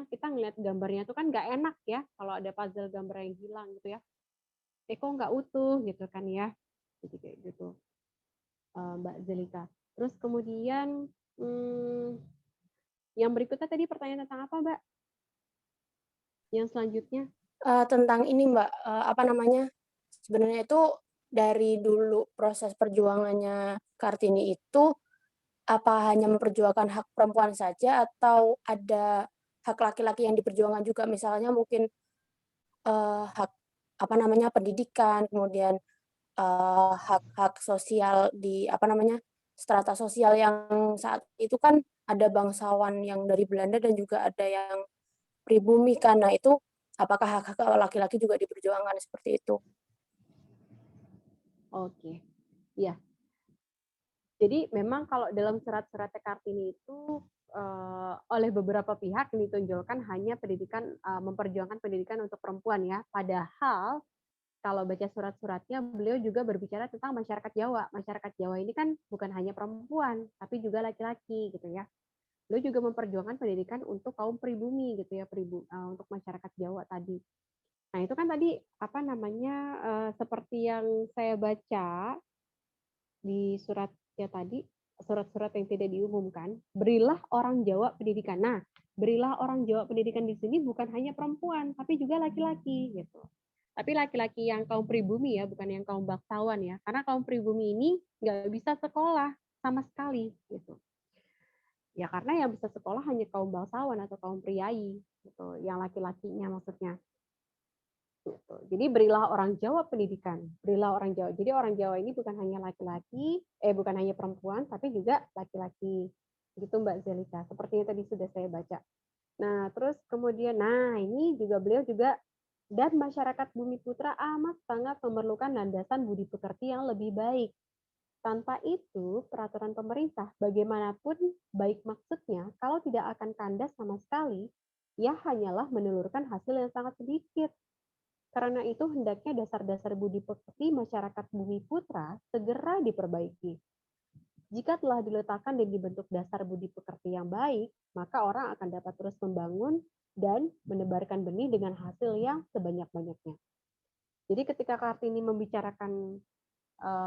kita ngeliat gambarnya itu kan nggak enak ya kalau ada puzzle gambar yang hilang gitu ya. Kok nggak utuh gitu kan ya. Jadi kayak gitu. Mbak Zelika. Terus kemudian yang berikutnya tadi pertanyaan tentang apa, Mbak? Yang selanjutnya? Tentang ini Mbak, sebenarnya itu dari dulu proses perjuangannya Kartini itu, apa hanya memperjuangkan hak perempuan saja atau ada hak laki-laki yang diperjuangkan juga? Misalnya mungkin, hak pendidikan, kemudian, hak-hak sosial di strata sosial yang saat itu kan ada bangsawan yang dari Belanda dan juga ada yang pribumi kan. Nah itu apakah hak-hak laki-laki juga diperjuangkan seperti itu? Oke. Ya. Jadi memang kalau dalam surat-surat Kartini itu oleh beberapa pihak yang ditonjolkan hanya pendidikan, memperjuangkan pendidikan untuk perempuan ya. Padahal kalau baca surat-suratnya beliau juga berbicara tentang masyarakat Jawa. Masyarakat Jawa ini kan bukan hanya perempuan, tapi juga laki-laki gitu ya. Beliau juga memperjuangkan pendidikan untuk kaum pribumi gitu ya, untuk masyarakat Jawa tadi. Nah, itu kan tadi seperti yang saya baca di suratnya tadi, surat-surat yang tidak diumumkan, berilah orang Jawa pendidikan. Nah, berilah orang Jawa pendidikan di sini bukan hanya perempuan, tapi juga laki-laki gitu. Tapi laki-laki yang kaum pribumi ya, bukan yang kaum bangsawan ya. Karena kaum pribumi ini nggak bisa sekolah sama sekali gitu. Ya karena yang bisa sekolah hanya kaum bangsawan atau kaum priai gitu, yang laki-lakinya maksudnya. Gitu. Jadi berilah orang Jawa pendidikan, berilah orang Jawa. Jadi orang Jawa ini bukan hanya laki-laki, bukan hanya perempuan, tapi juga laki-laki. Gitu Mbak Zelika. Seperti yang tadi sudah saya baca. Nah, terus kemudian, ini juga beliau juga dan masyarakat Bumi Putra amat sangat memerlukan landasan budi pekerti yang lebih baik. Tanpa itu, peraturan pemerintah bagaimanapun baik maksudnya, kalau tidak akan kandas sama sekali, ya hanyalah menelurkan hasil yang sangat sedikit. Karena itu hendaknya dasar-dasar budi pekerti masyarakat Bumi Putra segera diperbaiki. Jika telah diletakkan dan dibentuk dasar budi pekerti yang baik, maka orang akan dapat terus membangun dan menebarkan benih dengan hasil yang sebanyak-banyaknya. Jadi ketika Kartini membicarakan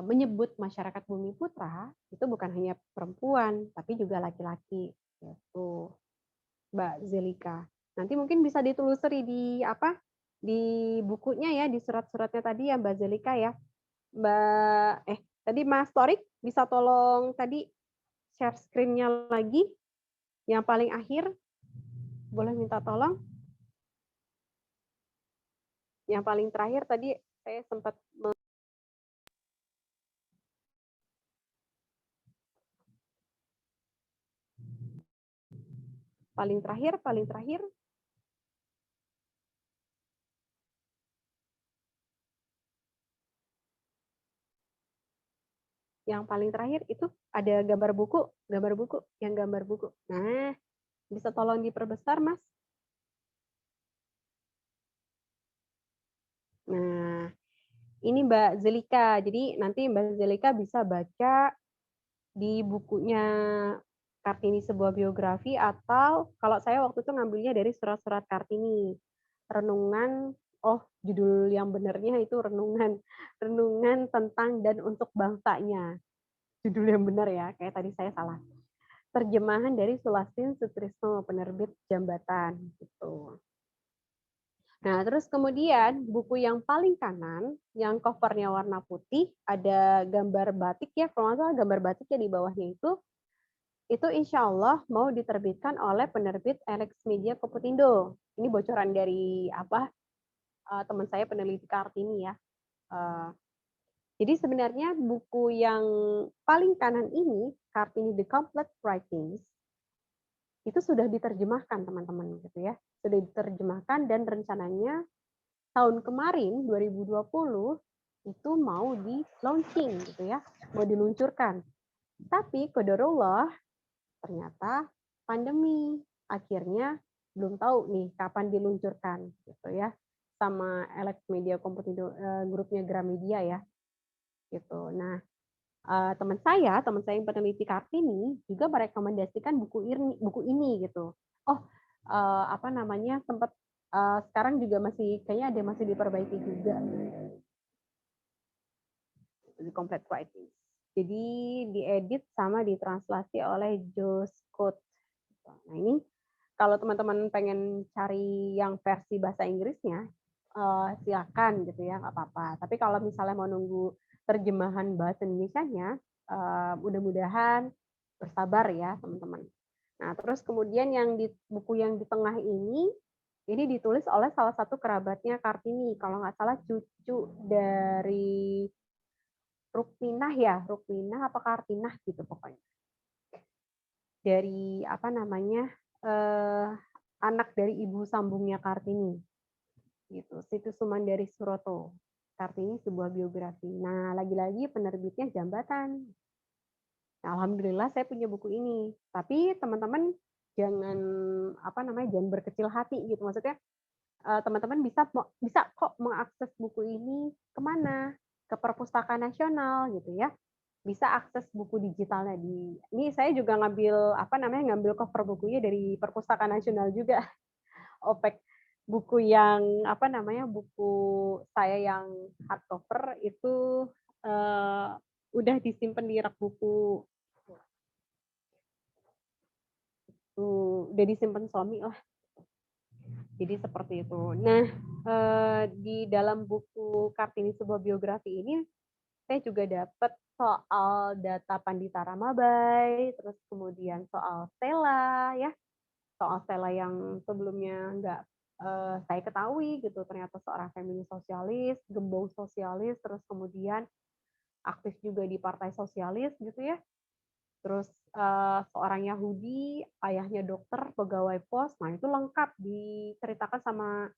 menyebut masyarakat Bumi Putra, itu bukan hanya perempuan, tapi juga laki-laki. Yaitu Mbak Zelika. Nanti mungkin bisa ditelusuri di bukunya ya, di surat-suratnya tadi ya Mbak Zelika ya. Tadi Mas Torik bisa tolong tadi share screen-nya lagi. Yang paling akhir, boleh minta tolong. Yang paling terakhir tadi saya sempat Paling terakhir. Yang paling terakhir itu ada gambar buku. Nah, bisa tolong diperbesar, Mas? Nah, ini Mbak Zelika. Jadi nanti Mbak Zelika bisa baca di bukunya Kartini Sebuah Biografi, atau kalau saya waktu itu ngambilnya dari surat-surat Kartini. Renungan, judul yang benernya itu renungan tentang dan untuk bangsanya. Judul yang benar ya, kayak tadi saya salah. Terjemahan dari Sulastin Sutrisno, penerbit Jambatan gitu. Nah, terus kemudian buku yang paling kanan, yang covernya warna putih, ada gambar batik ya, kalau nggak salah gambar batiknya di bawahnya itu insya Allah mau diterbitkan oleh penerbit Alex Media Koputindo. Ini bocoran dari teman saya peneliti Kartini ya. Jadi sebenarnya buku yang paling kanan ini, Kartini The Complete Writings, itu sudah diterjemahkan teman-teman gitu ya. Sudah diterjemahkan dan rencananya tahun kemarin 2020 itu mau di launching gitu ya, mau diluncurkan. Tapi qadarullah ternyata pandemi, akhirnya belum tahu nih kapan diluncurkan gitu ya, sama Alex Media Komputindo, grupnya Gramedia ya gitu. Nah, teman saya yang peneliti Kartini juga merekomendasikan buku ini gitu. Sempat sekarang juga kayaknya ada masih diperbaiki juga. The Complete Writing. Jadi diedit sama ditranslasi oleh Joe Scott. Nah ini kalau teman-teman pengen cari yang versi bahasa Inggrisnya, silakan gitu ya, nggak apa-apa. Tapi kalau misalnya mau nunggu terjemahan bahasa Indonesianya, mudah-mudahan bersabar ya teman-teman. Nah terus kemudian buku yang di tengah ini ditulis oleh salah satu kerabatnya Kartini, kalau nggak salah cucu dari Rukminah apa Kartinah gitu pokoknya. Dari anak dari ibu sambungnya Kartini. Gitu, Situs Sumandari Suroto. Kartini Sebuah Biografi. Nah, lagi-lagi penerbitnya Jambatan. Nah, alhamdulillah saya punya buku ini. Tapi teman-teman jangan jangan berkecil hati gitu. Maksudnya teman-teman bisa kok mengakses buku ini kemana? Ke Perpustakaan Nasional gitu ya. Bisa akses buku digitalnya ini saya juga ngambil cover bukunya dari Perpustakaan Nasional juga. OPEK buku yang buku saya yang hardcover itu udah disimpan di rak buku. Udah disimpan suami lah. Jadi seperti itu. Nah, di dalam buku Kartini Sebuah Biografi ini saya juga dapat soal data Pandita Ramabai, terus kemudian soal Stella ya. Soal Stella yang sebelumnya nggak saya ketahui gitu, ternyata seorang feminis sosialis, gembong sosialis, terus kemudian aktif juga di Partai Sosialis gitu ya. Terus seorang Yahudi, ayahnya dokter, pegawai pos, nah itu lengkap diceritakan sama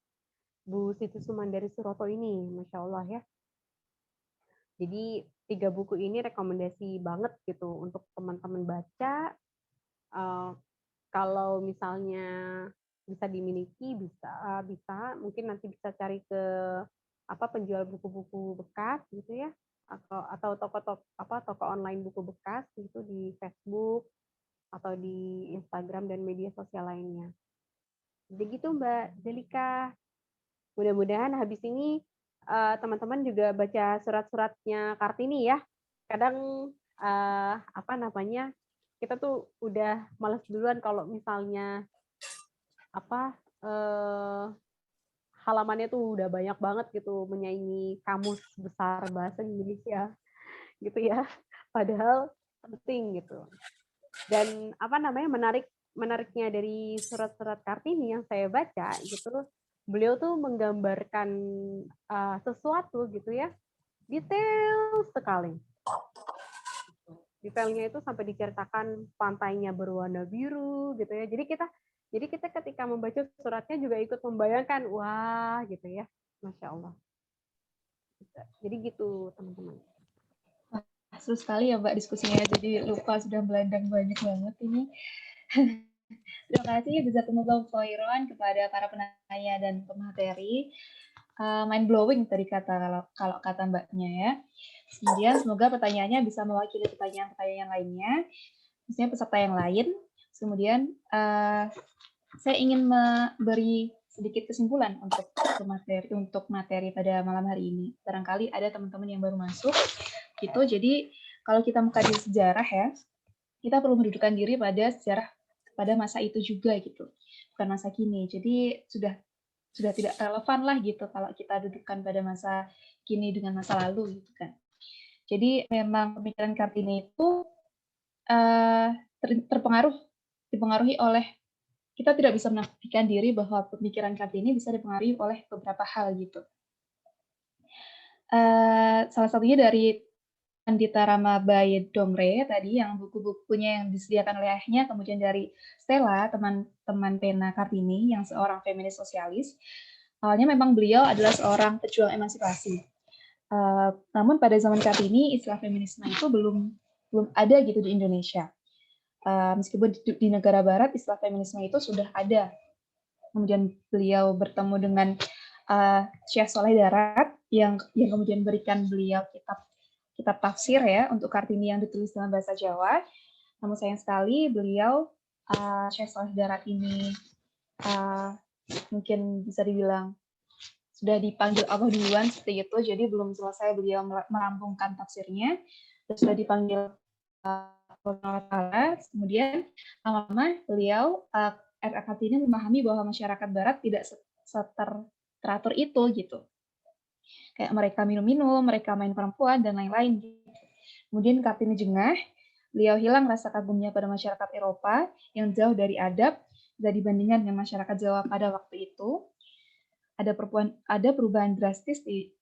Bu Siti Sumandari Suroto ini, Masya Allah ya. Jadi 3 buku ini rekomendasi banget gitu untuk teman-teman baca. Kalau misalnya bisa dimiliki, bisa mungkin nanti bisa cari ke penjual buku-buku bekas gitu ya, atau toko online buku bekas gitu di Facebook atau di Instagram dan media sosial lainnya. Jadi gitu Mbak Zelika. Mudah-mudahan habis ini teman-teman juga baca surat-suratnya Kartini ya. Kadang kita tuh udah malas duluan kalau misalnya halamannya tuh udah banyak banget gitu, menyaingi kamus besar bahasa Indonesia gitu ya. Padahal penting gitu. Dan menariknya dari surat-surat Kartini yang saya baca gitu, beliau tuh menggambarkan sesuatu gitu ya, detail sekali. Detailnya itu sampai diceritakan pantainya berwarna biru gitu ya. Jadi kita Jadi kita ketika membaca suratnya juga ikut membayangkan, wah gitu ya, Masya Allah. Jadi gitu teman-teman. Seru sekali ya Mbak diskusinya, jadi lupa sudah melandang banyak banget ini. Terima kasih jazakumullah khairan kepada para penanya dan pemateri. Mind blowing tadi kalau kata Mbaknya ya. Kemudian semoga pertanyaannya bisa mewakili pertanyaan-pertanyaan yang lainnya, misalnya peserta yang lain. Kemudian saya ingin memberi sedikit kesimpulan untuk materi pada malam hari ini. Barangkali ada teman-teman yang baru masuk, gitu. Jadi kalau kita mengkaji sejarah ya, kita perlu mendudukkan diri pada sejarah pada masa itu juga gitu, bukan masa kini. Jadi sudah tidak relevan lah gitu kalau kita dudukkan pada masa kini dengan masa lalu gitu kan. Jadi memang pemikiran Kartini itu dipengaruhi oleh, kita tidak bisa menafikan diri bahwa pemikiran Kartini bisa dipengaruhi oleh beberapa hal gitu. Salah satunya dari Pandita Ramabai Dongre tadi, yang buku-bukunya yang disediakan oleh ayahnya, kemudian dari Stella, teman pena Kartini, yang seorang feminis sosialis. Awalnya memang beliau adalah seorang pejuang emansipasi. Namun pada zaman Kartini, istilah feminisme itu belum ada gitu di Indonesia. Meskipun di negara barat, istilah feminisme itu sudah ada. Kemudian beliau bertemu dengan Syekh Soleh Darat, yang kemudian berikan beliau kitab tafsir ya untuk Kartini yang ditulis dalam bahasa Jawa. Namun sayang sekali beliau Syekh Soleh Darat ini mungkin bisa dibilang sudah dipanggil Allah duluan seperti itu, jadi belum selesai beliau merampungkan tafsirnya, dan sudah dipanggil Allah. Kemudian lama-lama beliau Kartini memahami bahwa masyarakat Barat tidak teratur itu gitu. Kayak mereka minum-minum, mereka main perempuan, dan lain-lain. Kemudian Kartini jengah, beliau hilang rasa kagumnya pada masyarakat Eropa yang jauh dari adab, dan dibandingkan dengan masyarakat Jawa pada waktu itu. Ada perubahan drastis di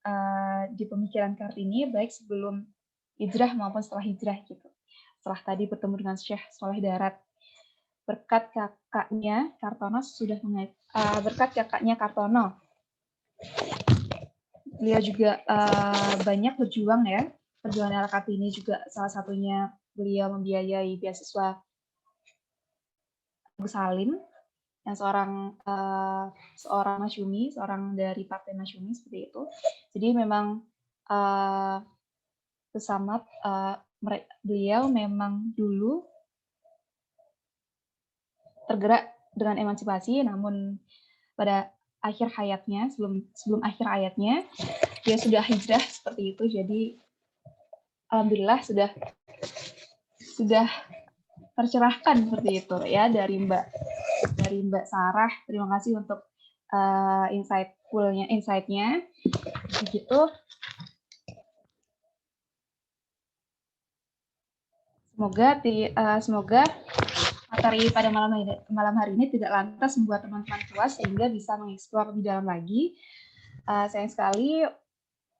pemikiran Kartini, baik sebelum hijrah maupun setelah hijrah gitu. Setelah tadi bertemu dengan Syekh Soleh Darat, berkat kakaknya Kartono, beliau juga banyak berjuang ya. Perjuangan Kartini juga salah satunya beliau membiayai beasiswa Agus Salim, yang seorang Masyumi, seorang dari Partai Masyumi seperti itu. Jadi memang beliau memang dulu tergerak dengan emansipasi, namun pada akhir hayatnya, sebelum akhir hayatnya, dia sudah hijrah seperti itu. Jadi alhamdulillah sudah tercerahkan seperti itu ya dari Mbak Sarah. Terima kasih untuk insight-nya. Begitu. Semoga materi pada malam hari ini tidak lantas membuat teman-teman puas sehingga bisa mengeksplor lebih dalam lagi. Sayang sekali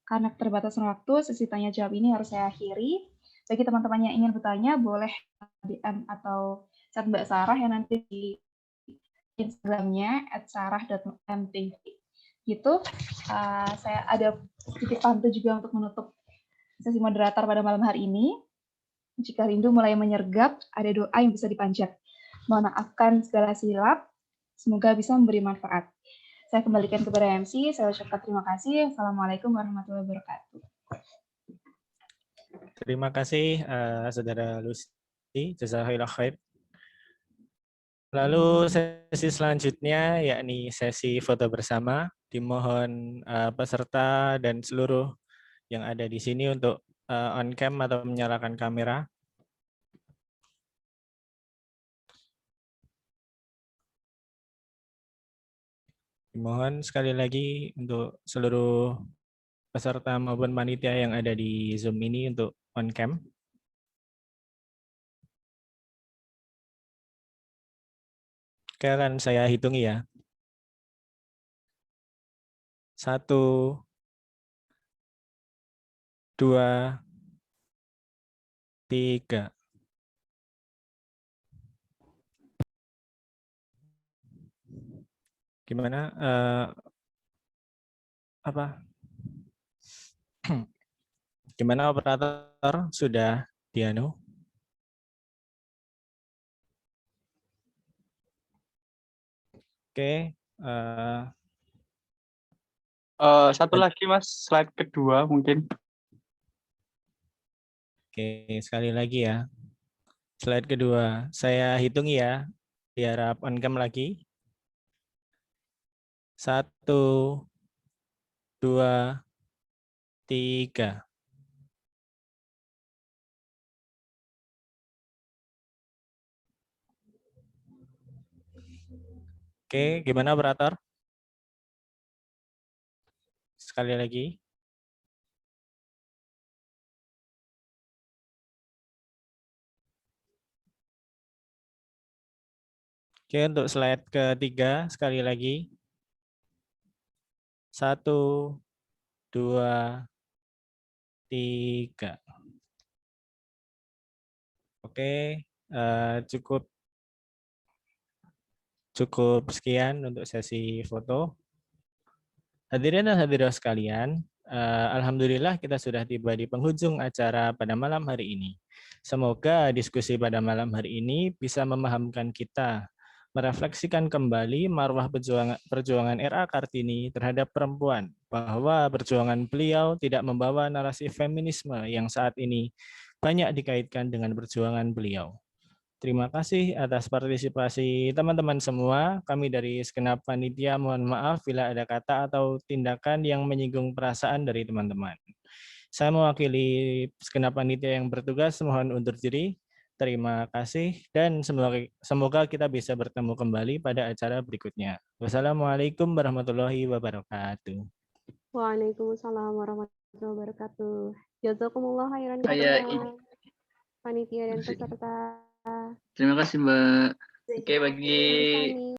karena keterbatasan waktu, sesi tanya jawab ini harus saya akhiri. Bagi teman-teman yang ingin bertanya, boleh DM atau chat Mbak Sarah yang nanti di Instagramnya @sarah.mtv. Gitu. Saya ada sedikit pantun juga untuk menutup sesi moderator pada malam hari ini. Jika rindu mulai menyergap, ada doa yang bisa dipanjat. Mohon maafkan segala silap, semoga bisa memberi manfaat. Saya kembalikan kepada MC, saya ucapkan terima kasih. Assalamualaikum warahmatullahi wabarakatuh. Terima kasih, Saudara Lucy. Jazakallah khair. Lalu sesi selanjutnya, yakni sesi foto bersama. Dimohon peserta dan seluruh yang ada di sini untuk on cam atau menyalakan kamera. Dimohon sekali lagi untuk seluruh peserta maupun panitia yang ada di Zoom ini untuk on cam. Oke, akan saya hitung ya. 1, 2, 3. Gimana? Apa? Gimana operator? Sudah dianu? Oke. Satu lagi Mas, slide kedua mungkin. Oke, sekali lagi ya. Slide kedua. Saya hitung ya, biar on cam lagi. 1, 2, 3. Oke, gimana operator? Sekali lagi. Oke, untuk slide ketiga, sekali lagi. 1, 2, 3. Oke, cukup sekian untuk sesi foto. Hadirin dan hadirat sekalian, alhamdulillah kita sudah tiba di penghujung acara pada malam hari ini. Semoga diskusi pada malam hari ini bisa memahamkan kita, merefleksikan kembali marwah perjuangan R.A. Kartini terhadap perempuan, bahwa perjuangan beliau tidak membawa narasi feminisme yang saat ini banyak dikaitkan dengan perjuangan beliau. Terima kasih atas partisipasi teman-teman semua. Kami dari segenap panitia mohon maaf bila ada kata atau tindakan yang menyinggung perasaan dari teman-teman. Saya mewakili segenap panitia yang bertugas mohon undur diri. Terima kasih dan semoga kita bisa bertemu kembali pada acara berikutnya. Wassalamualaikum warahmatullahi wabarakatuh. Waalaikumsalam warahmatullahi wabarakatuh. Jazakumullah khairan Saya jami'an. Panitia dan peserta. Terima kasih Mbak. Oke, bagi Sami.